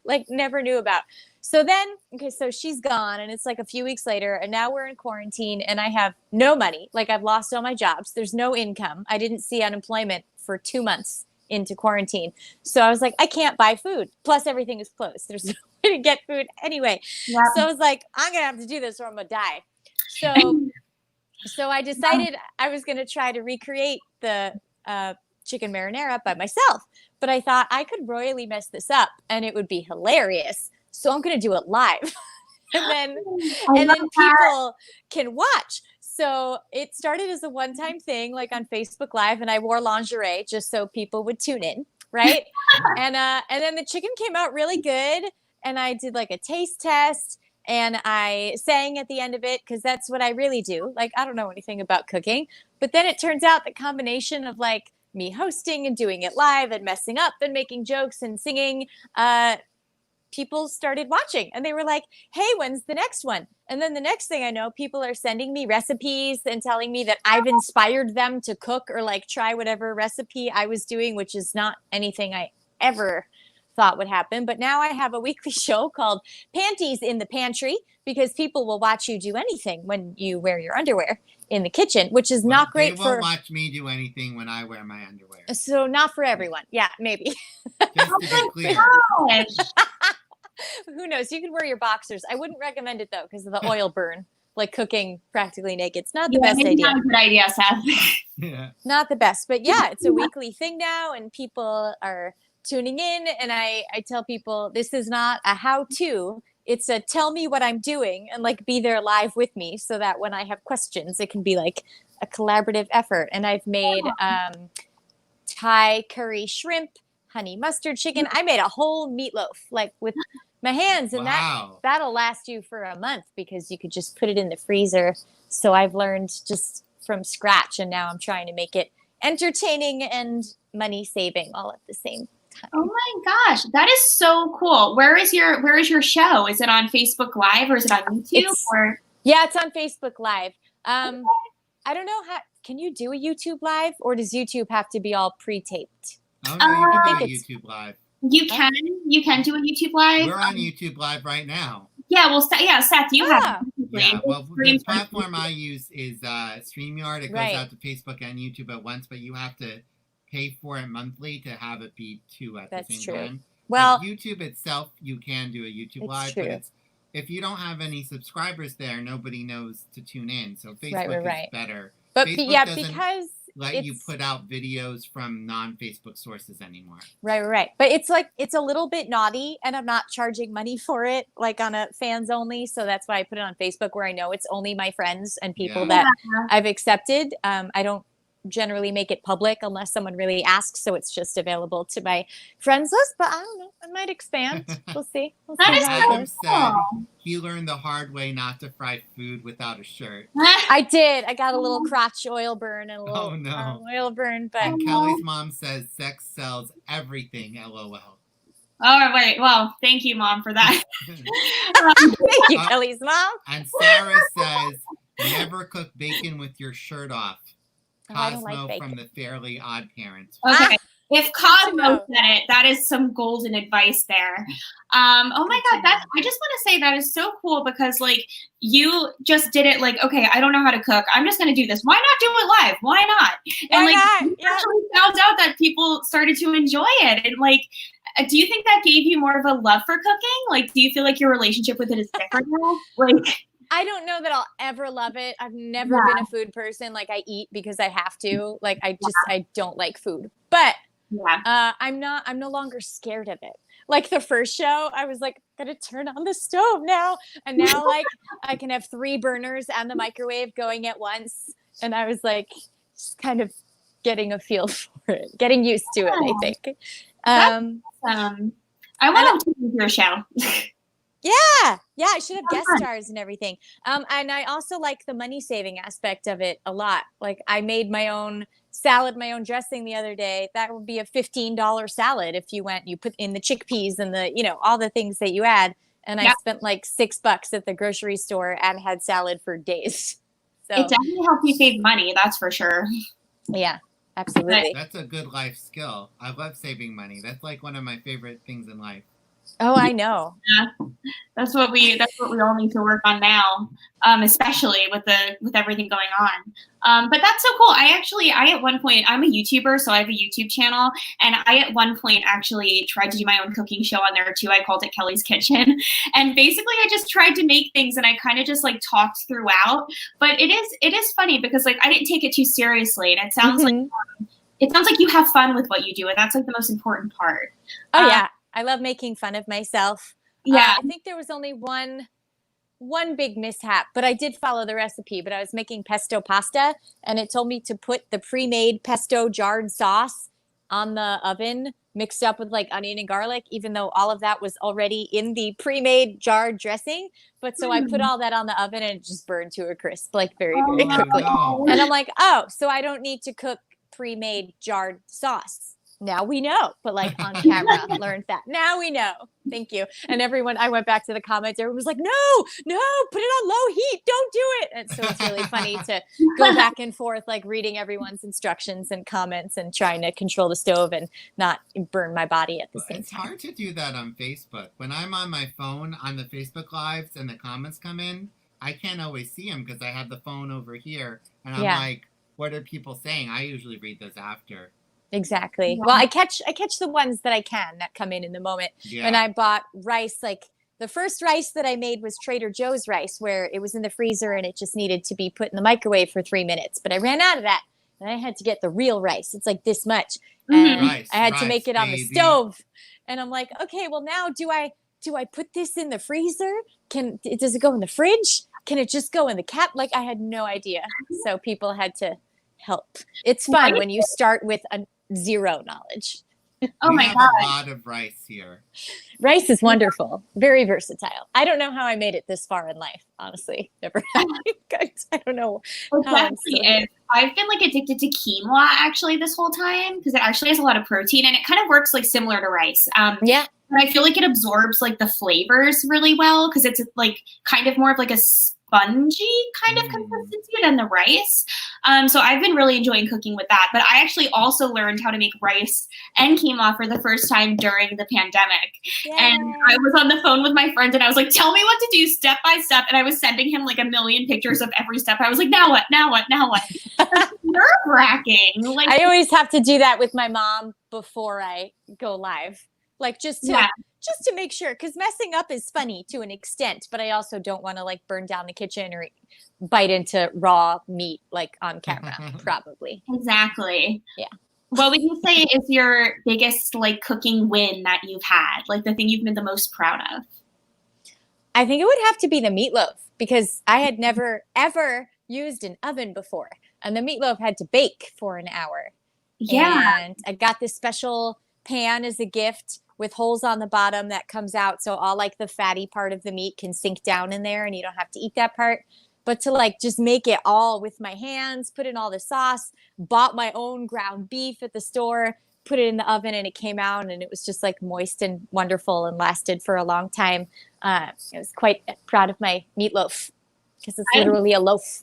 like never knew about. So then, so she's gone, and it's like a few weeks later, and now we're in quarantine, and I have no money. Like, I've lost all my jobs. There's no income. I didn't see unemployment for 2 months into quarantine. So I was like, I can't buy food. Plus everything is closed. There's no way to get food anyway. Yep. So I was like, I'm going to have to do this or I'm going to die. So I decided I was going to try to recreate the chicken marinara by myself. But I thought I could royally mess this up and it would be hilarious. So I'm going to do it live. and then people can watch. So it started as a one-time thing, like on Facebook Live, and I wore lingerie just so people would tune in, right? and then the chicken came out really good, and I did like a taste test, and I sang at the end of it because that's what I really do. Like, I don't know anything about cooking, but then it turns out the combination of like me hosting and doing it live and messing up and making jokes and singing, people started watching, and they were like, hey, when's the next one? And then the next thing I know, people are sending me recipes and telling me that I've inspired them to cook or like try whatever recipe I was doing, which is not anything I ever thought would happen. But now I have a weekly show called Panties in the Pantry, because people will watch you do anything when you wear your underwear in the kitchen, which is not great for... They won't watch me do anything when I wear my underwear. So not for everyone. Yeah, maybe. Just to be clear. Who knows? You can wear your boxers. I wouldn't recommend it though, because of the oil burn. Like cooking practically naked. It's not the best idea. Not a good idea, Seth. Yeah. Not the best. But yeah, it's a weekly thing now, and people are tuning in. And I tell people this is not a how-to. it's a tell me what I'm doing and like be there live with me so that when I have questions, it can be like a collaborative effort. And I've made Thai curry shrimp, honey mustard chicken. I made a whole meatloaf like with my hands, and that'll last you for a month because you could just put it in the freezer. So I've learned just from scratch, and now I'm trying to make it entertaining and money saving all at the same time. Oh my gosh, that is so cool. Where is your show? Is it on Facebook Live or is it on YouTube? Yeah, it's on Facebook Live. I don't know can you do a YouTube Live, or does YouTube have to be all pre-taped? Oh no, you can do a YouTube Live. You can do a YouTube Live. We're on YouTube Live right now. Yeah, well, Seth, you have. Yeah, well, the platform I use is StreamYard. It goes out to Facebook and YouTube at once, but you have to pay for it monthly to have it be two at the same time. Well, like YouTube itself, you can do a YouTube Live, but if you don't have any subscribers there, nobody knows to tune in. So Facebook is better. But Facebook because let you put out videos from non-Facebook sources anymore. Right. But it's a little bit naughty, and I'm not charging money for it, like on a fans only. So that's why I put it on Facebook, where I know it's only my friends and people that I've accepted. I don't generally make it public unless someone really asks. So it's just available to my friends list, but I don't know. I might expand. We'll see. Adam said he learned the hard way not to fry food without a shirt. I did. I got a little crotch oil burn and a little oil burn. But and Kelly's mom says sex sells everything. LOL. Oh, wait. Well, thank you, Mom, for that. Thank you, Kelly's mom. And Sarah says, never cook bacon with your shirt off. Cosmo from the Fairly Odd Parents. Okay. If Cosmo said it, that is some golden advice there. Oh my God, I just want to say that is so cool because like you just did it like, okay, I don't know how to cook. I'm just going to do this. Why not do it live? Why not? And you actually found out that people started to enjoy it. And like, do you think that gave you more of a love for cooking? Like, do you feel like your relationship with it is different now? Like, I don't know that I'll ever love it. I've never been a food person. Like I eat because I have to. Like I don't like food. But I'm no longer scared of it. Like the first show, I was like, gotta turn on the stove now. And now like I can have 3 burners and the microwave going at once. And I was like, just kind of getting a feel for it, getting used to it, I think. I want to do your show. Yeah, I should have guest stars and everything. And I also like the money saving aspect of it a lot. Like I made my own salad, my own dressing the other day. That would be a $15 salad if you put in the chickpeas and the, all the things that you add. And I spent like $6 at the grocery store and had salad for days. So it definitely helps you save money. That's for sure. Yeah, absolutely. That's a good life skill. I love saving money. That's like one of my favorite things in life. Oh, I know. Yeah, that's what we all need to work on now, especially with everything going on. But that's so cool. I at one point, I'm a YouTuber, so I have a YouTube channel, and I at one point actually tried to do my own cooking show on there too. I called it Kelly's Kitchen, and basically I just tried to make things, and I kind of just like talked throughout. But it is funny because like I didn't take it too seriously, and it sounds like you have fun with what you do, and that's like the most important part. Oh yeah. I love making fun of myself. Yeah. I think there was only one big mishap, but I did follow the recipe. But I was making pesto pasta, and it told me to put the pre-made pesto jarred sauce on the oven, mixed up with like onion and garlic, even though all of that was already in the pre-made jarred dressing. But so I put all that on the oven, and it just burned to a crisp, like very, very quickly. No. And I'm like, oh, so I don't need to cook pre-made jarred sauce. Now we know, but like on camera, learned that. Now we know. Thank you. And everyone, I went back to the comments. Everyone was like, no, put it on low heat. Don't do it. And so it's really funny to go back and forth, like reading everyone's instructions and comments and trying to control the stove and not burn my body at the same time. It's hard to do that on Facebook. When I'm on my phone on the Facebook Lives and the comments come in, I can't always see them because I have the phone over here. And I'm like, what are people saying? I usually read those after. Exactly. Well, I catch the ones that I can that come in the moment. Yeah. And I bought rice. Like the first rice that I made was Trader Joe's rice, where it was in the freezer and it just needed to be put in the microwave for 3 minutes. But I ran out of that, and I had to get the real rice. It's like this much, and I had to make it on the stove. And I'm like, okay, well now do I do I put this in the freezer? Does it go in the fridge? Can it just go in the cap? Like, I had no idea. So people had to help. It's fun when you start with a zero knowledge. Oh my God. A lot of rice here. Rice is wonderful. Very versatile. I don't know how I made it this far in life, honestly. Never. I don't know. Exactly. I've been like addicted to quinoa actually this whole time because it actually has a lot of protein and it kind of works like similar to rice. Yeah. But I feel like it absorbs like the flavors really well because it's like kind of more of like a spongy kind of consistency than the rice. So I've been really enjoying cooking with that. But I actually also learned how to make rice and quinoa for the first time during the pandemic. Yay. And I was on the phone with my friend and I was like, tell me what to do step by step. And I was sending him like a million pictures of every step. I was like, now what? Now what? Now what? That's nerve-wracking. Like, I always have to do that with my mom before I go live. Like just to make sure, because messing up is funny to an extent, but I also don't want to like burn down the kitchen or bite into raw meat like on camera, probably. Exactly. Yeah. What would you say is your biggest like cooking win that you've had? Like the thing you've been the most proud of? I think it would have to be the meatloaf because I had never ever used an oven before, and the meatloaf had to bake for an hour. Yeah. And I got this special pan as a gift with holes on the bottom that comes out so all like the fatty part of the meat can sink down in there and you don't have to eat that part. But to like just make it all with my hands, put in all the sauce, bought my own ground beef at the store, put it in the oven and it came out and it was just like moist and wonderful and lasted for a long time. I was quite proud of my meatloaf because it's literally a loaf.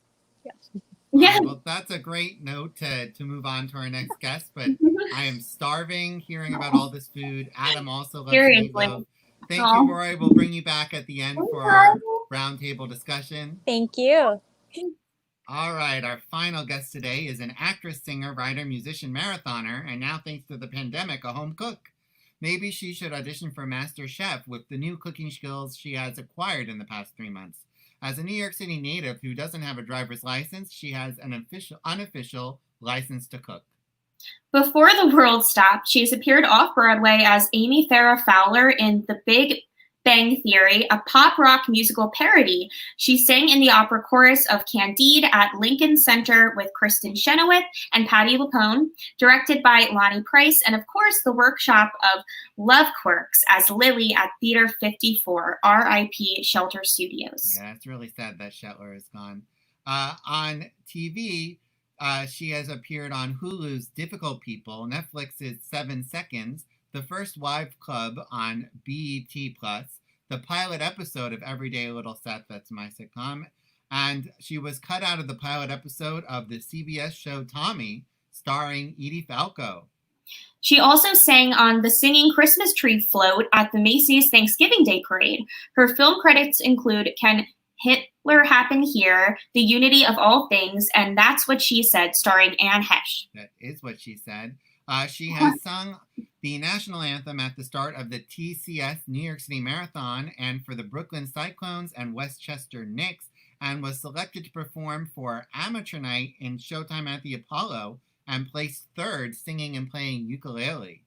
Yeah. Well, that's a great note to move on to our next guest, but I am starving hearing about all this food. Adam also loves meatloaf. Thank you, Rori. We'll bring you back at the end for our roundtable discussion. Thank you. All right, our final guest today is an actress, singer, writer, musician, marathoner, and now thanks to the pandemic, a home cook. Maybe she should audition for Master Chef with the new cooking skills she has acquired in the past 3 months. As a New York City native who doesn't have a driver's license, she has an unofficial license to cook. Before the world stopped, she has appeared off-Broadway as Amy Farrah Fowler in The Big Bang Theory, a pop rock musical parody. She sang in the opera chorus of Candide at Lincoln Center with Kristen Chenoweth and Patti LuPone, directed by Lonnie Price, and of course the workshop of Love Quirks as Lily at Theater 54, RIP Shelter Studios. Yeah, it's really sad that Shelter is gone. On TV, she has appeared on Hulu's Difficult People, Netflix's 7 Seconds, The First Wife Club on BET+, the pilot episode of Everyday Little Seth, that's my sitcom, and she was cut out of the pilot episode of the CBS show Tommy, starring Edie Falco. She also sang on the Singing Christmas Tree float at the Macy's Thanksgiving Day Parade. Her film credits include Can Hitler Happen Here, The Unity of All Things, and That's What She Said, starring Anne Hesh. That is what she said. She has sung the national anthem at the start of the TCS New York City Marathon and for the Brooklyn Cyclones and Westchester Knicks, and was selected to perform for Amateur Night in Showtime at the Apollo and placed 3rd singing and playing ukulele.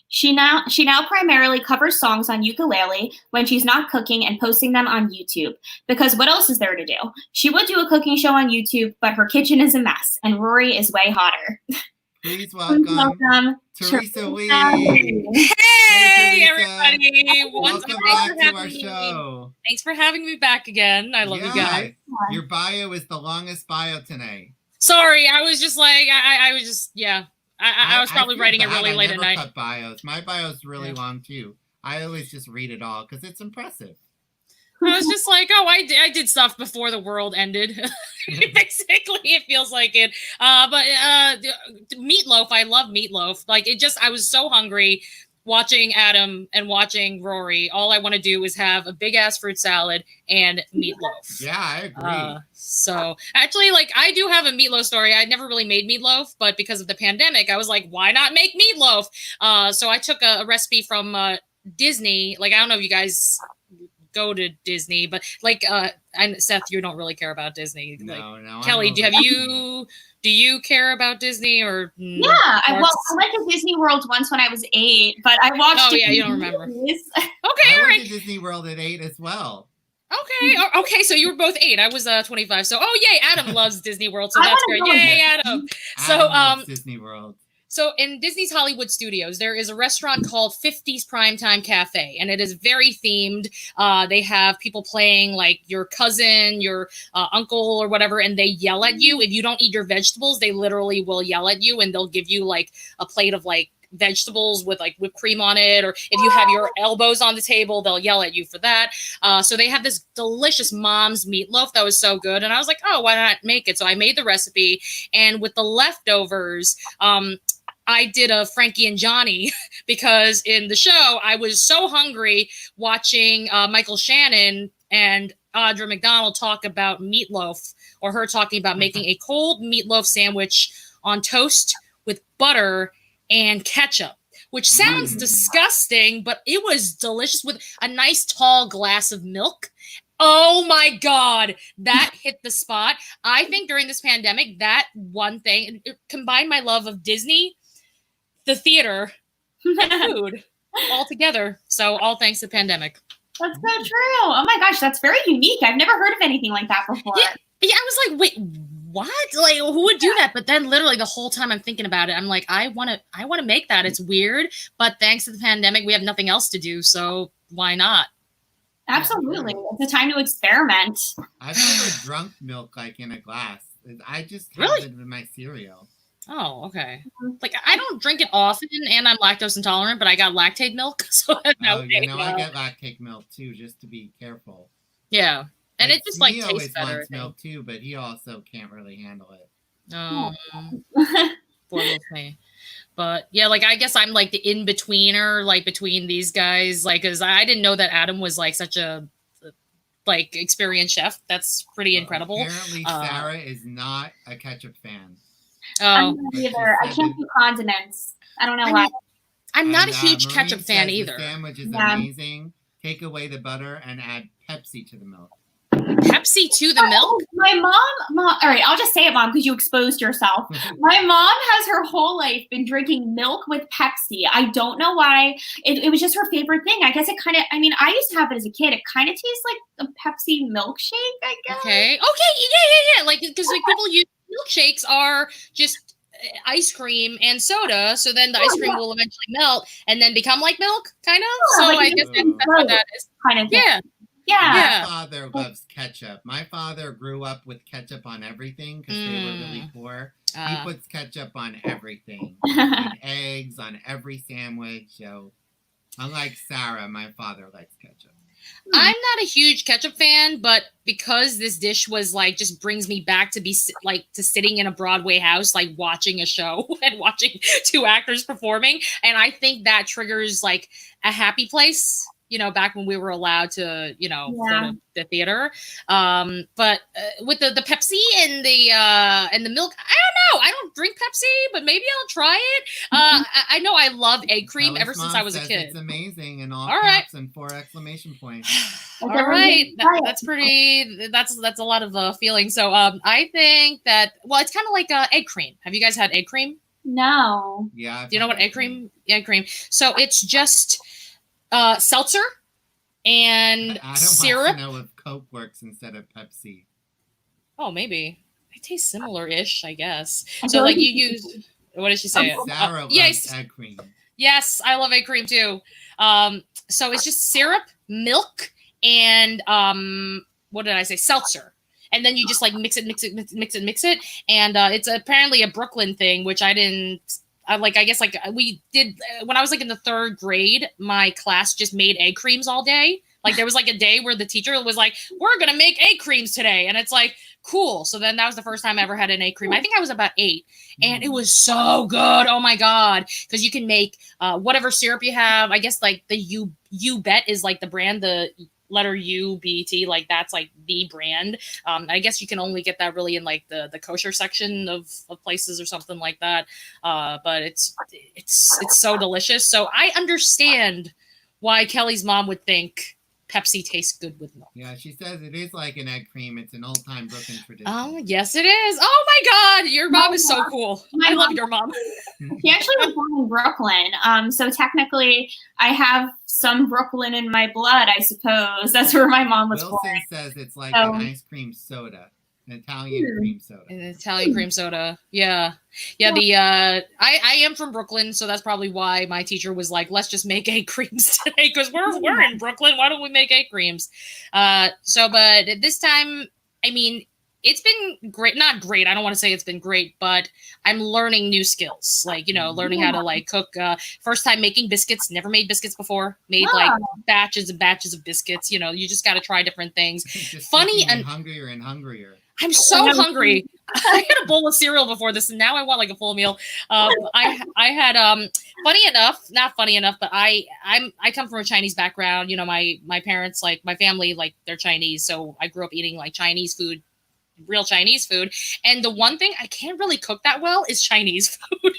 She now primarily covers songs on ukulele when she's not cooking and posting them on YouTube. Because what else is there to do? She would do a cooking show on YouTube, but her kitchen is a mess, and Rori is way hotter. Please welcome Teresa Lee. Hey, everybody. Welcome back to our show. Thanks for having me back again. I love you guys. Your bio is the longest bio tonight. Sorry, I was just like, I was just, yeah. I was probably writing it really late at night. Cut bios. My bio's really long too. I always just read it all because it's impressive. I was just like, oh, I did stuff before the world ended. Basically, it feels like it. But meatloaf, I love meatloaf. Like I was so hungry watching Adam and watching Rori. All I want to do is have a big ass fruit salad and meatloaf. Yeah, I agree. So actually, like I do have a meatloaf story. I'd never really made meatloaf, but because of the pandemic, I was like, why not make meatloaf? So I took a recipe from Disney. Like, I don't know if you guys go to Disney, but like and Seth, you don't really care about Disney. No, no. Kelly, do you care about Disney or Yeah, I went to Disney World once when I was 8, but I watched. Oh yeah, you don't remember. Movies. Okay, I all right. went to Disney World at 8 as well. Okay, so you were both 8. I was 25. So yay, Adam loves Disney World, so that's great. Yay, Adam. So loves Disney World. So in Disney's Hollywood Studios, there is a restaurant called 50s Primetime Cafe, and it is very themed. They have people playing like your cousin, your uncle or whatever, and they yell at you. If you don't eat your vegetables, they literally will yell at you, and they'll give you like a plate of like vegetables with like whipped cream on it, or if you have your elbows on the table, they'll yell at you for that. So they have this delicious mom's meatloaf that was so good, and I was like, oh, why not make it? So I made the recipe, and with the leftovers, I did a Frankie and Johnny because in the show I was so hungry watching Michael Shannon and Audra McDonald talk about meatloaf, or her talking about making a cold meatloaf sandwich on toast with butter and ketchup, which sounds disgusting, but it was delicious with a nice tall glass of milk. Oh my God, that hit the spot. I think during this pandemic, that one thing, it combined my love of Disney, the theater, and food all together. So all thanks to the pandemic. That's so true. Oh my gosh, that's very unique. I've never heard of anything like that before. Yeah, I was like, wait, what? Like, who would do that? But then literally the whole time I'm thinking about it, I'm like, I want to make that. It's weird, but thanks to the pandemic, we have nothing else to do. So why not? Absolutely. It's a time to experiment. I've never drunk milk like in a glass. I just have it with my cereal. Oh, okay. Like I don't drink it often, and I'm lactose intolerant, but I got lactate milk, so I get lactate milk too, just to be careful. Yeah, and it just like tastes always better. Wants milk too, but he also can't really handle it. Poor little me. But yeah, like I guess I'm like the in betweener, like between these guys, like because I didn't know that Adam was like such a like experienced chef. That's pretty incredible. Apparently, Sarah is not a ketchup fan. I'm not either. I can't do condiments. I don't know why. I'm not a huge ketchup fan either. The sandwich is amazing. Take away the butter and add Pepsi to the milk. Pepsi to the milk? My mom, all right, I'll just say it, Mom, because you exposed yourself. My mom has her whole life been drinking milk with Pepsi. I don't know why. It was just her favorite thing. I guess it kind of, I mean, I used to have it as a kid. It kind of tastes like a Pepsi milkshake, I guess. Okay. Yeah. Like, because like people use milkshakes are just ice cream and soda, so then the ice cream will eventually melt and then become like milk, kind of. So like I guess that's what that is. Kind of. Yeah. My father loves ketchup. My father grew up with ketchup on everything because they were really poor. He puts ketchup on everything. On eggs, on every sandwich. So, unlike Sarah, my father likes ketchup. I'm not a huge ketchup fan, but because this dish was like just brings me back to be like to sitting in a Broadway house, like watching a show and watching two actors performing, and I think that triggers like a happy place. You know, back when we were allowed to, go to the theater. But with the Pepsi and the milk, I don't know. I don't drink Pepsi, but maybe I'll try it. I know I love egg cream ever since I was a kid. It's amazing, and all right. Caps and 4 exclamation points. All right, that's pretty. That's a lot of feeling. So I think that it's kind of like egg cream. Have you guys had egg cream? No. Yeah. Do you know what egg cream? Egg cream. So it's just seltzer and syrup. I don't know if Coke works instead of Pepsi. Oh, maybe. They taste similar-ish, I guess. So, like, you use... What did she say? Sarah loves egg cream. Yes, I love egg cream, too. So it's just syrup, milk, and, what did I say? Seltzer. And then you just, like, mix it. And it's apparently a Brooklyn thing, which I didn't... I guess like we did when I was like in the 3rd grade, my class just made egg creams all day. Like there was like a day where the teacher was like, we're going to make egg creams today. And it's like, cool. So then that was the first time I ever had an egg cream. I think I was about 8 and it was so good. Oh my God. Cause you can make whatever syrup you have. I guess like the you bet is like the brand, the letter U-B-T, like that's like the brand. I guess you can only get that really in like the kosher section of places or something like that. But it's so delicious. So I understand why Kelly's mom would think Pepsi tastes good with milk. Yeah, she says it is like an egg cream. It's an old time Brooklyn tradition. Oh, yes, it is. Oh my God, your mom is so cool. I love your mom. She actually was born in Brooklyn. So technically, I have some Brooklyn in my blood, I suppose. That's where my mom was Wilson born. says it's like an ice cream soda, an Italian cream soda. An Italian cream soda. Yeah. Yeah, I am from Brooklyn, so that's probably why my teacher was like, let's just make egg creams today, because we're in Brooklyn. Why don't we make egg creams? But this time, I mean, it's been great. Not great. I don't want to say it's been great, but I'm learning new skills. Like, learning how to like cook. First time making biscuits. Never made biscuits before. Made like batches and batches of biscuits. You just got to try different things. Funny and hungrier and hungrier. I'm so hungry. I had a bowl of cereal before this, and now I want like a full meal. I had not funny enough, but I come from a Chinese background. My parents, like my family, like they're Chinese, so I grew up eating like Chinese food, real Chinese food. And the one thing I can't really cook that well is Chinese food.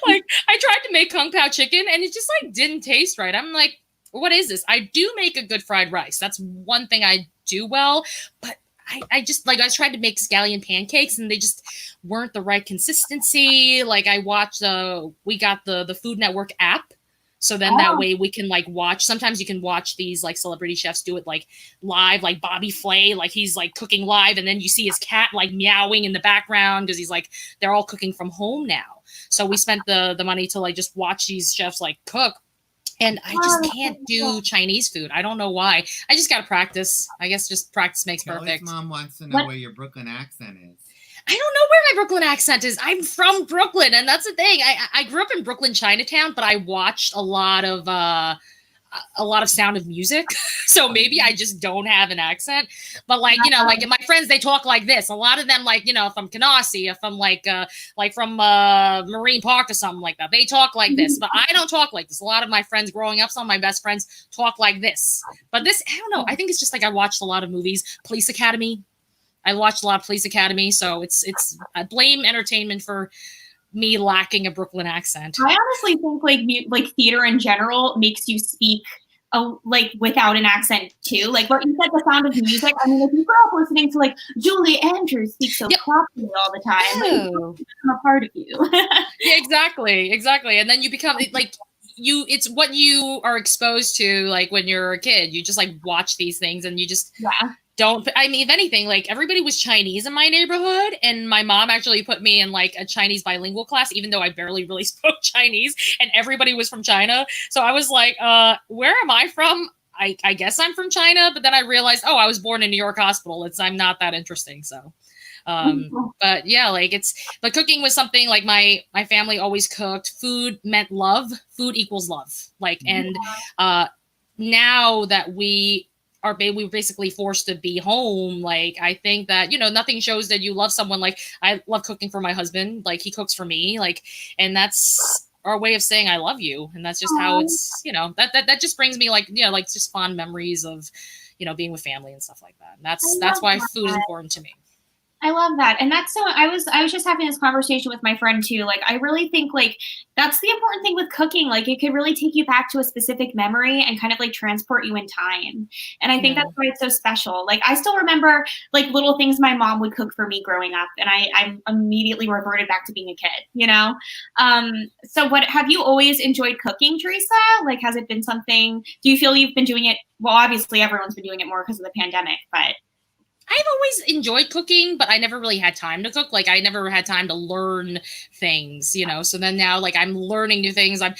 Like I tried to make Kung Pao chicken, and it just like didn't taste right. I'm like, what is this? I do make a good fried rice. That's one thing I do well, but I just like I tried to make scallion pancakes and they just weren't the right consistency. Like I watched we got the Food Network app. So then that way we can like watch. Sometimes you can watch these like celebrity chefs do it like live, like Bobby Flay, like he's like cooking live, and then you see his cat like meowing in the background because he's like they're all cooking from home now. So we spent the money to like just watch these chefs like cook. And I just can't do Chinese food. I don't know why. I just got to practice. I guess just practice makes perfect. Mom wants to know where your Brooklyn accent is. I don't know where my Brooklyn accent is. I'm from Brooklyn, and that's the thing. I grew up in Brooklyn, Chinatown, but I watched a lot of Sound of Music, so maybe I just don't have an accent. But like like my friends, they talk like this. A lot of them, like if I'm Canarsie, if I'm like from Marine Park or something like that, they talk like this. But I don't talk like this. A lot of my friends growing up, some of my best friends talk like this. But this, I don't know. I think it's just like I watched a lot of movies. Police Academy. I watched a lot of Police Academy, so it's I blame entertainment for me lacking a Brooklyn accent. I honestly think like theater in general makes you speak like without an accent too. Like what you said, The Sound of Music. I mean, if you grow up listening to like Julie Andrews speak so properly all the time, like, it's become a part of you. Yeah, exactly. And then you become like it's what you are exposed to. Like when you're a kid, you just like watch these things, and you just don't. I mean, if anything, like everybody was Chinese in my neighborhood, and my mom actually put me in like a Chinese bilingual class, even though I barely really spoke Chinese, and everybody was from China. So I was like, where am I from? I guess I'm from China, but then I realized, I was born in New York Hospital. I'm not that interesting. So, but yeah, like but cooking was something like my family always cooked. Food meant love. Food equals love. Like, and now that we are basically forced to be home, like I think that nothing shows that you love someone like I love cooking for my husband, like he cooks for me, like, and that's our way of saying I love you, and that's just how it's that just brings me like like just fond memories of being with family and stuff like that. And that's why food is important to me. I love that. And that's so I was just having this conversation with my friend too. Like, I really think like that's the important thing with cooking. Like it could really take you back to a specific memory and kind of like transport you in time. And I think that's why it's so special. Like I still remember like little things my mom would cook for me growing up, and I immediately reverted back to being a kid, So what have you always enjoyed cooking, Teresa? Like, has it been something, do you feel you've been doing it? Well, obviously everyone's been doing it more because of the pandemic, but I've always enjoyed cooking, but I never really had time to cook. Like I never had time to learn things, So then now like I'm learning new things. I'm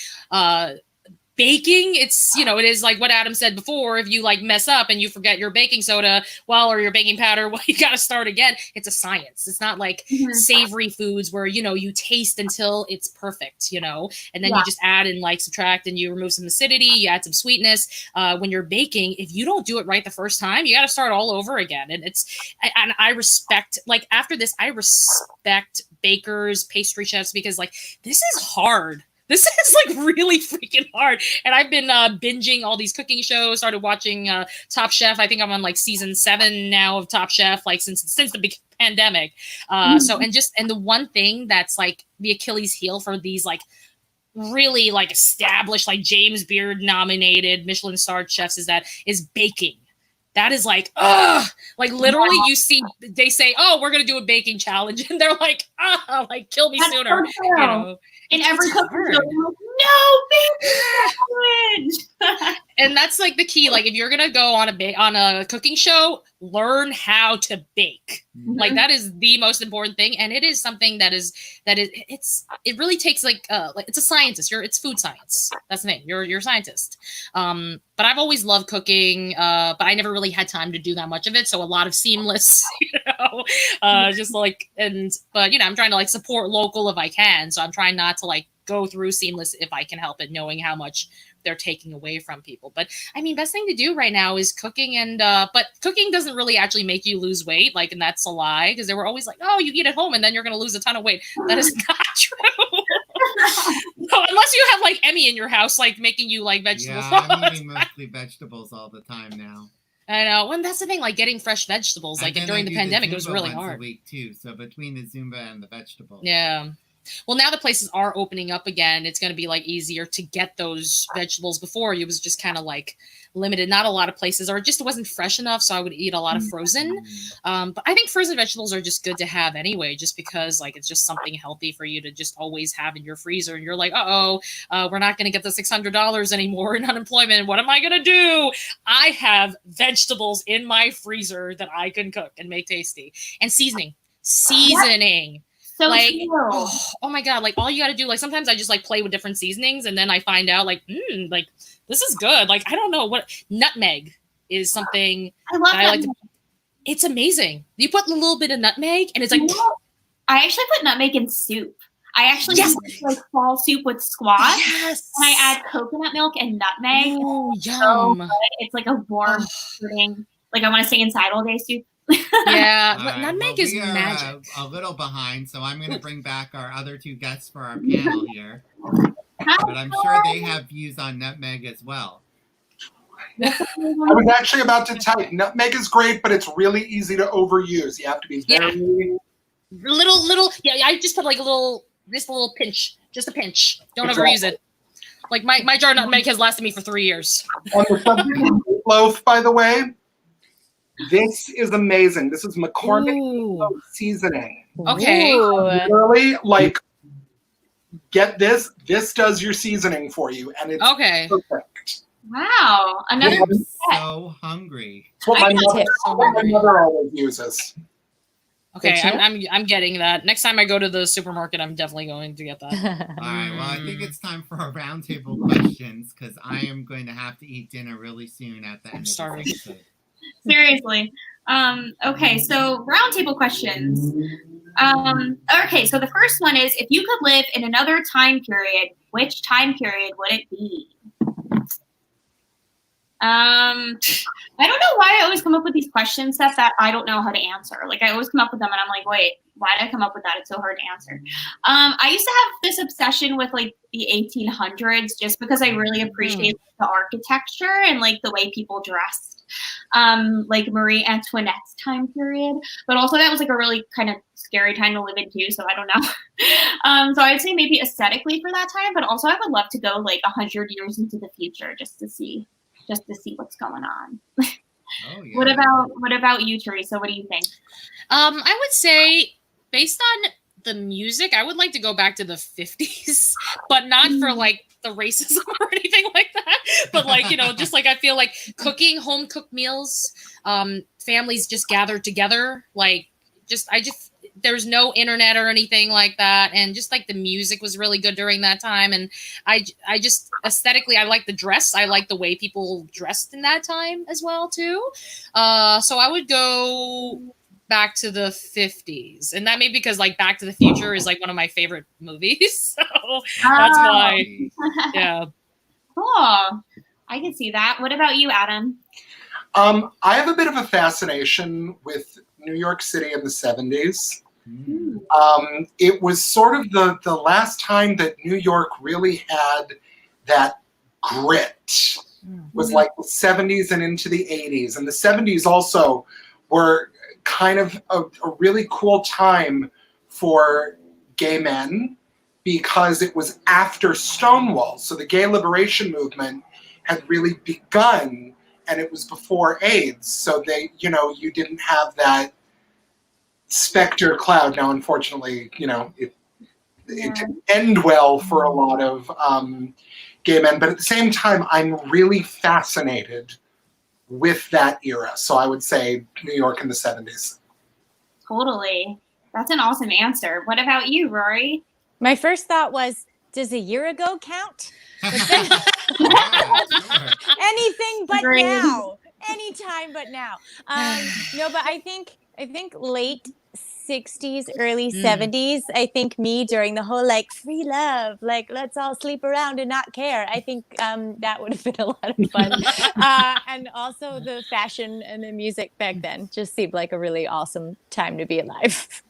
baking, it's it is like what Adam said before. If you like mess up and you forget your baking soda or your baking powder, you got to start again. It's a science. It's not like savory foods where you taste until it's perfect, and then you just add and like subtract, and you remove some acidity, you add some sweetness. When you're baking, if you don't do it right the first time, you got to start all over again. And I respect, like after this, I respect bakers, pastry chefs, because like this is hard. This is like really freaking hard. And I've been binging all these cooking shows, started watching Top Chef. I think I'm on like season 7 now of Top Chef, like since the pandemic. So, and the one thing that's like the Achilles heel for these like really like established, like James Beard nominated Michelin starred chefs is baking. That is like, like literally you see, they say, oh, we're going to do a baking challenge. And they're like, like kill me sooner. So You know, in every cooking hard. show, they're like, no baking challenge. And that's like the key. Like if you're going to go on a cooking show, learn how to bake. Like that is the most important thing. And it is something it really takes like it's a scientist. It's food science. That's the name. You're a scientist. But I've always loved cooking. But I never really had time to do that much of it. So a lot of seamless, just like, but I'm trying to like support local if I can. So I'm trying not to like go through seamless if I can help it, knowing how much they're taking away from people. But I mean, best thing to do right now is cooking, and but cooking doesn't really actually make you lose weight, like, and that's a lie, because they were always like, oh, you eat at home and then you're going to lose a ton of weight. That is not true. No, unless you have like Emmy in your house, like making you like vegetables. Yeah, I'm eating mostly vegetables all the time now. I know. And that's the thing, like getting fresh vegetables, like during the pandemic, it was really hard. A week too. So between the Zumba and the vegetables. Yeah. Well, now the places are opening up again. It's going to be like easier to get those vegetables. Before it was just kind of like limited. Not a lot of places, or it wasn't fresh enough. So I would eat a lot of frozen. But I think frozen vegetables are just good to have anyway, just because like it's just something healthy for you to just always have in your freezer. And you're like, we're not going to get the $600 anymore in unemployment. What am I going to do? I have vegetables in my freezer that I can cook and make tasty. And seasoning. So like, true. oh my God, like all you got to do, like sometimes I just like play with different seasonings and then I find out like, like this is good. Like, I don't know what nutmeg is something I love that I like to, it's amazing. You put a little bit of nutmeg and it's like, I actually put nutmeg in soup. I actually make like fall soup with squash. Yes. And I add coconut milk and nutmeg. Oh, It's yum. so good. It's like a warm pudding. Like I want to say inside all day soup. Yeah, Right, nutmeg well, is we are, magic. A little behind, so I'm going to bring back our other two guests for our panel here. But I'm sure they have views on nutmeg as well. I was actually about to type. Nutmeg is great, but it's really easy to overuse. You have to be very Little. Yeah, I just put like a little pinch, just a pinch. Don't overuse it. Like my jar of nutmeg has lasted me for 3 years. On the subject of meatloaf, by the way, this is amazing. This is McCormick meatloaf seasoning. Okay. Literally, like, get this. This does your seasoning for you, and it's perfect. Wow. Another I'm so hungry. It's what my mother always uses. Okay, I'm getting that. Next time I go to the supermarket, I'm definitely going to get that. All right, well, I think it's time for our roundtable questions, because I am going to have to eat dinner really soon at the end of this episode. Seriously. Okay, so roundtable questions. Okay, so the first one is, if you could live in another time period, which time period would it be? I don't know why I always come up with these questions, Seth, that I don't know how to answer. Like I always come up with them and I'm like, wait, why did I come up with that? It's so hard to answer. I used to have this obsession with like the 1800s, just because I really appreciate the architecture and like the way people dressed, like Marie Antoinette's time period. But also that was like a really kind of scary time to live in too, so I don't know. So I'd say maybe aesthetically for that time, but also I would love to go like 100 years into the future just to see what's going on. Oh, yeah. What about you, Teresa? What do you think? I would say, based on the music, I would like to go back to the 50s, but not for like the racism or anything like that. But like, just like I feel like cooking home cooked meals, families just gathered together. Like there's no internet or anything like that. And just like the music was really good during that time. And I just aesthetically, I like the dress. I like the way people dressed in that time as well too. So I would go back to the 50s. And that may be because like Back to the Future is like one of my favorite movies. So that's why. Yeah. Cool. I can see that. What about you, Adam? I have a bit of a fascination with New York City in the 70s. It was sort of the last time that New York really had that grit. Was like the 70s and into the 80s. And the 70s also were kind of a really cool time for gay men, because it was after Stonewall. So the gay liberation movement had really begun, and it was before AIDS. So they, you didn't have that specter cloud. Now, unfortunately, it didn't end well for a lot of gay men. But at the same time, I'm really fascinated with that era. So I would say New York in the 70s. Totally. That's an awesome answer. What about you, Rory? My first thought was, does a year ago count? Yeah, sure. Anything but Agreed. now. Anytime but now. No, but I think late 60s, early 70s, I think me during the whole free love, let's all sleep around and not care. I think that would have been a lot of fun. And also the fashion and the music back then just seemed like a really awesome time to be alive.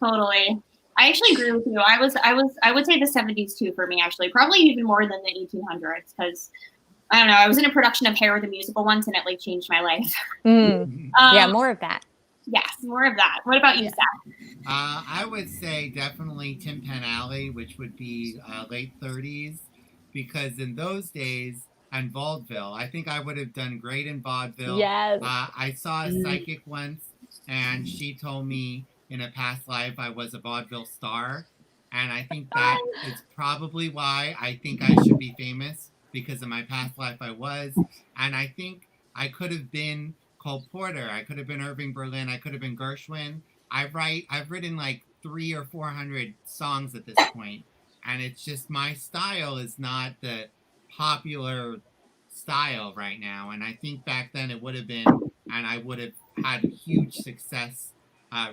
Totally. I actually agree with you. I would say the 70s too for me, actually, probably even more than the 1800s, because I don't know, I was in a production of Hair the Musical once and it changed my life. Yeah, more of that. Yes, more of that. What about you, Seth? I would say definitely Tin Pan Alley, which would be late 30s, because in those days, and vaudeville, I think I would have done great in vaudeville. Yes. I saw a psychic once, and she told me in a past life I was a vaudeville star, and I think that is probably why I think I should be famous, because in my past life I was, and I think I could have been Cole Porter, I could have been Irving Berlin, I could have been Gershwin. I've written 300 or 400 songs at this point, and it's just my style is not the popular style right now, and I think back then it would have been, and I would have had huge success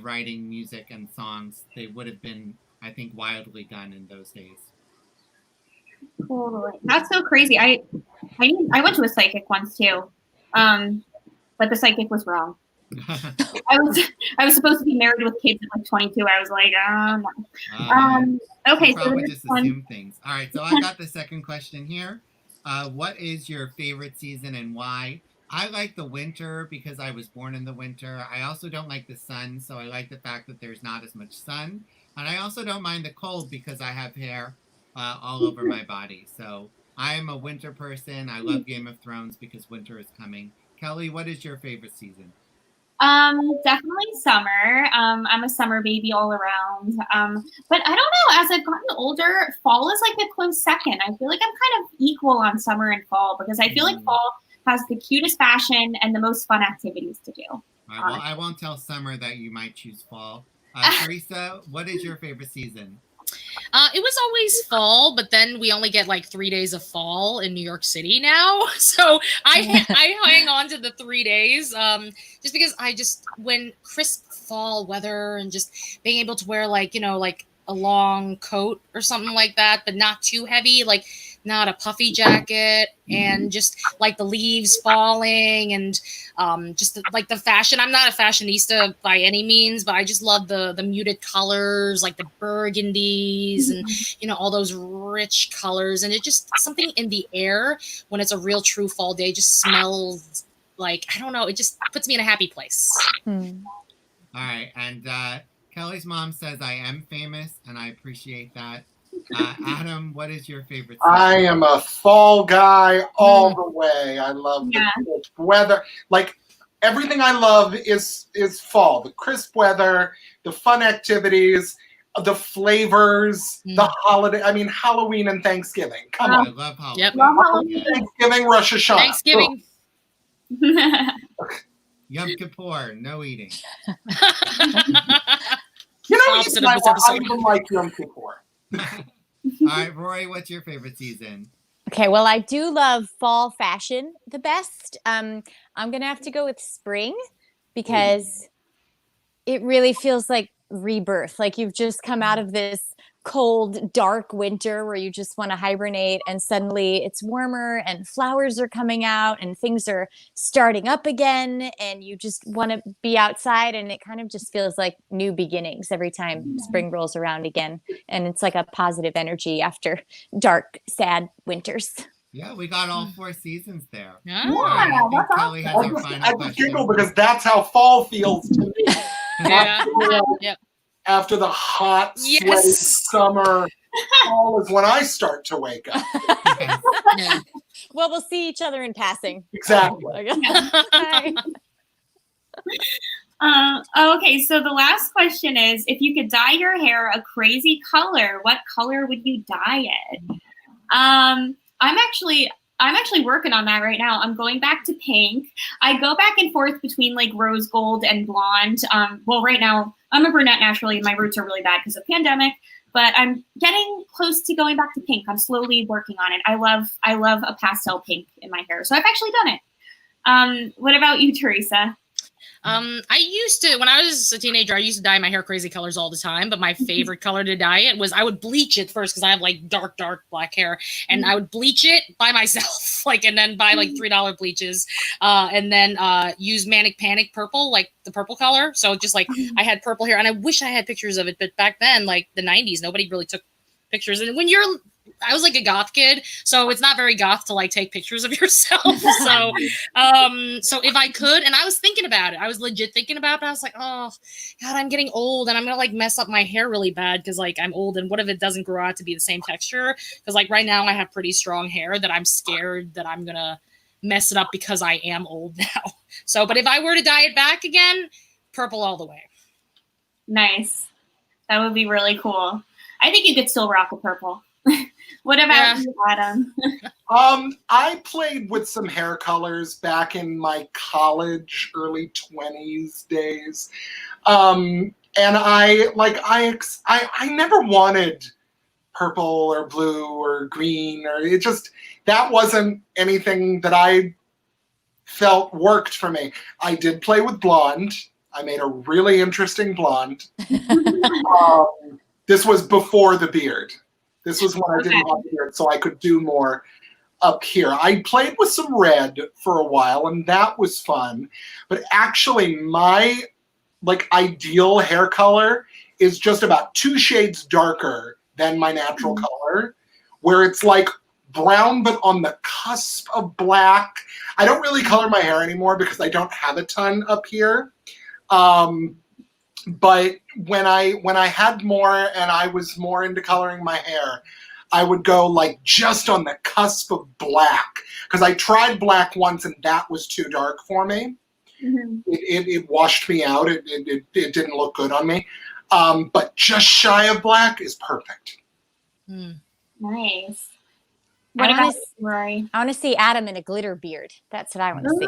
writing music and songs. They would have been, I think, wildly done in those days. Totally. That's so crazy. I went to a psychic once too. But the psychic was wrong. I was supposed to be married with kids at 22. I was like, no. Okay, so probably just assume things. All right, so I got the second question here. What is your favorite season and why? I like the winter because I was born in the winter. I also don't like the sun, so I like the fact that there's not as much sun. And I also don't mind the cold because I have hair all over my body. So I am a winter person. I love Game of Thrones because winter is coming. Kelly, what is your favorite season? Definitely summer. I'm a summer baby all around. But I don't know, as I've gotten older, fall is a close second. I feel like I'm kind of equal on summer and fall because I feel like fall has the cutest fashion and the most fun activities to do. All right, well, I won't tell summer that you might choose fall. Teresa, what is your favorite season? It was always fall, but then we only get 3 days of fall in New York City now. So I hang on to the 3 days just because when crisp fall weather and just being able to wear a long coat or something like that, but not too heavy, not a puffy jacket, and just the leaves falling and just the fashion. I'm not a fashionista by any means, but I just love the muted colors, the burgundies and all those rich colors, and it just something in the air when it's a real true fall day just smells I don't know, it just puts me in a happy place. All right, and Kelly's mom says I am famous, and I appreciate that. Adam, what is your favorite season? I am a fall guy all the way. I love the crisp weather. Everything I love is fall. The crisp weather, the fun activities, the flavors, the holiday. I mean, Halloween and Thanksgiving. Come on. I love Halloween. Yep. Love Halloween. Thanksgiving, Rosh Hashanah. Thanksgiving. Yom Kippur, no eating. Opposite of this episode. I even like Yom Kippur. All right, Rory, what's your favorite season? Okay, well, I do love fall fashion the best. I'm going to have to go with spring because it really feels like rebirth. You've just come out of this cold, dark winter where you just want to hibernate, and suddenly it's warmer and flowers are coming out and things are starting up again, and you just want to be outside, and it kind of just feels like new beginnings every time spring rolls around again, and it's like a positive energy after dark, sad winters. Yeah, we got all 4 seasons there. Yeah, I think Kelly has our I final just question. giggle because that's how fall feels to me. yeah. Yep. after the hot, sweaty Yes. summer, fall is when I start to wake up. Yeah. Well, we'll see each other in passing. Exactly. Bye. Okay, so the last question is, if you could dye your hair a crazy color, what color would you dye it? I'm actually working on that right now. I'm going back to pink. I go back and forth between like rose gold and blonde. Well, right now I'm a brunette naturally. My roots are really bad because of pandemic, but I'm getting close to going back to pink. I'm slowly working on it. I love a pastel pink in my hair, so I've actually done it. What about you, Teresa? I used to, when I was a teenager, I used to dye my hair crazy colors all the time, but my favorite color to dye it was, I would bleach it first because I have like dark black hair, and I would bleach it by myself, like, and then buy like $3 bleaches, and then use Manic Panic purple, like the purple color. So just like, I had purple hair, and I wish I had pictures of it, but back then, like the 90s, nobody really took pictures. And when I was like a goth kid, so it's not very goth to like take pictures of yourself. So, so if I could, and I was thinking about it, I was legit thinking about it. I was like, oh God, I'm getting old, and I'm gonna like mess up my hair really bad because like I'm old, and what if it doesn't grow out to be the same texture? Because like right now I have pretty strong hair that I'm scared that I'm gonna mess it up because I am old now. So, but if I were to dye it back again, purple all the way. Nice. That would be really cool. I think you could still rock a purple. What about you, Adam? I played with some hair colors back in my college, early 20s days. And I never wanted purple or blue or green, or it just, that wasn't anything that I felt worked for me. I did play with blonde. I made a really interesting blonde. This was before the beard. This was when I didn't have a beard, so I could do more up here. I played with some red for a while, and that was fun. But actually, my like ideal hair color is just about 2 shades darker than my natural color, where it's like brown but on the cusp of black. I don't really color my hair anymore because I don't have a ton up here. But when I had more and I was more into coloring my hair, I would go like just on the cusp of black, because I tried black once and that was too dark for me. Mm-hmm. It washed me out. It didn't look good on me. But just shy of black is perfect. Nice. What about Rori? I want to see Adam in a glitter beard. That's what I want to see.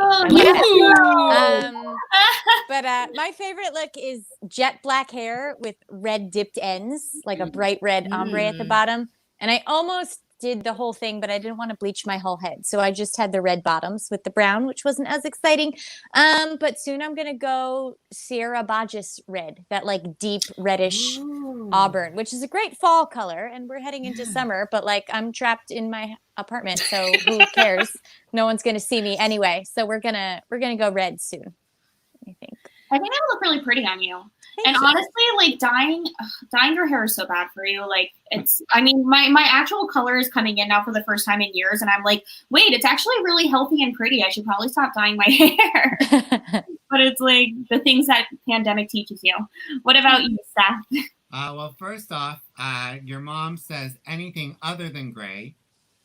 But my favorite look is jet black hair with red dipped ends, like a bright red ombre at the bottom. And I almost did the whole thing, but I didn't want to bleach my whole head. So I just had the red bottoms with the brown, which wasn't as exciting. But soon I'm going to go Sierra Bajas red, that like deep reddish auburn, which is a great fall color. And we're heading into summer, but like I'm trapped in my apartment. So who cares? No one's going to see me anyway. So we're going to go red soon, I think. I think that would look really pretty on you. Thank you. Honestly, like dyeing your hair is so bad for you. Like my actual color is coming in now for the first time in years. And I'm like, wait, it's actually really healthy and pretty. I should probably stop dyeing my hair. But it's like the things that pandemic teaches you. What about you, Seth? Well, first off, your mom says anything other than gray.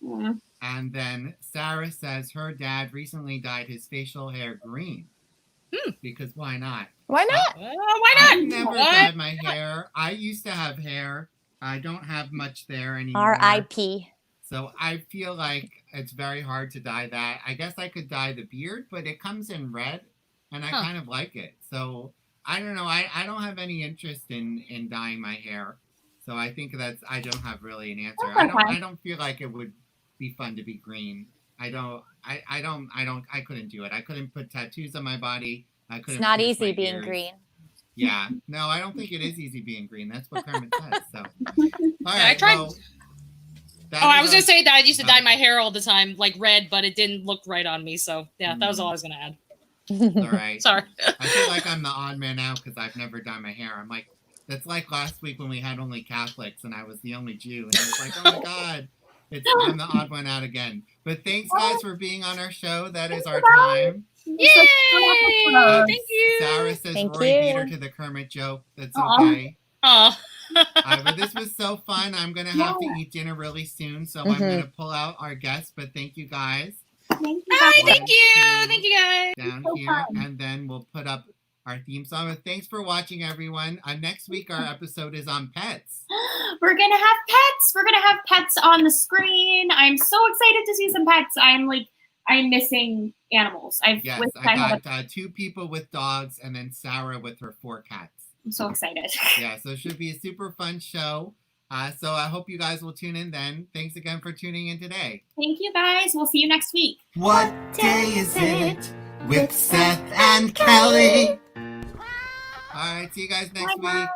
Mm. And then Sarah says her dad recently dyed his facial hair green. Because why not? Why not? Why not? I've never dyed my hair. I used to have hair. I don't have much there anymore. R.I.P. So I feel like it's very hard to dye that. I guess I could dye the beard, but it comes in red, and I kind of like it. So I don't know. I don't have any interest in dyeing my hair. So I think I don't have really an answer. I don't feel like it would be fun to be green. I couldn't do it. I couldn't put tattoos on my body. It's not easy being green. Yeah. No, I don't think it is easy being green. That's what Carmen says. So, all right. I tried. I was going to say that I used to dye my hair all the time, like red, but it didn't look right on me. So, yeah, that was all I was going to add. All right. Sorry. I feel like I'm the odd man out because I've never dyed my hair. I'm like, that's like last week when we had only Catholics and I was the only Jew. And I was like, oh my God. I'm the odd one out again. But thanks, guys, for being on our show. That is our time. Yay! Thank you. Sarah says Rory beat her to the Kermit joke. That's okay. Oh. But this was so fun. I'm gonna have to eat dinner really soon, so I'm gonna pull out our guests. But thank you guys. Thank you. Hi, Guys. thank you guys. Down So here, fun. and then we'll put up our theme song. But thanks for watching, everyone. Next week, our episode is on pets. We're gonna have pets. We're gonna have pets on the screen. I'm so excited to see some pets. I'm missing animals. Yes, wished I had got 2 people with dogs, and then Sarah with her 4 cats. I'm so excited. Yeah, so it should be a super fun show. So I hope you guys will tune in then. Thanks again for tuning in today. Thank you guys. We'll see you next week. What day is it? With Seth and Kelly. All right, see you guys next Bye-bye. week.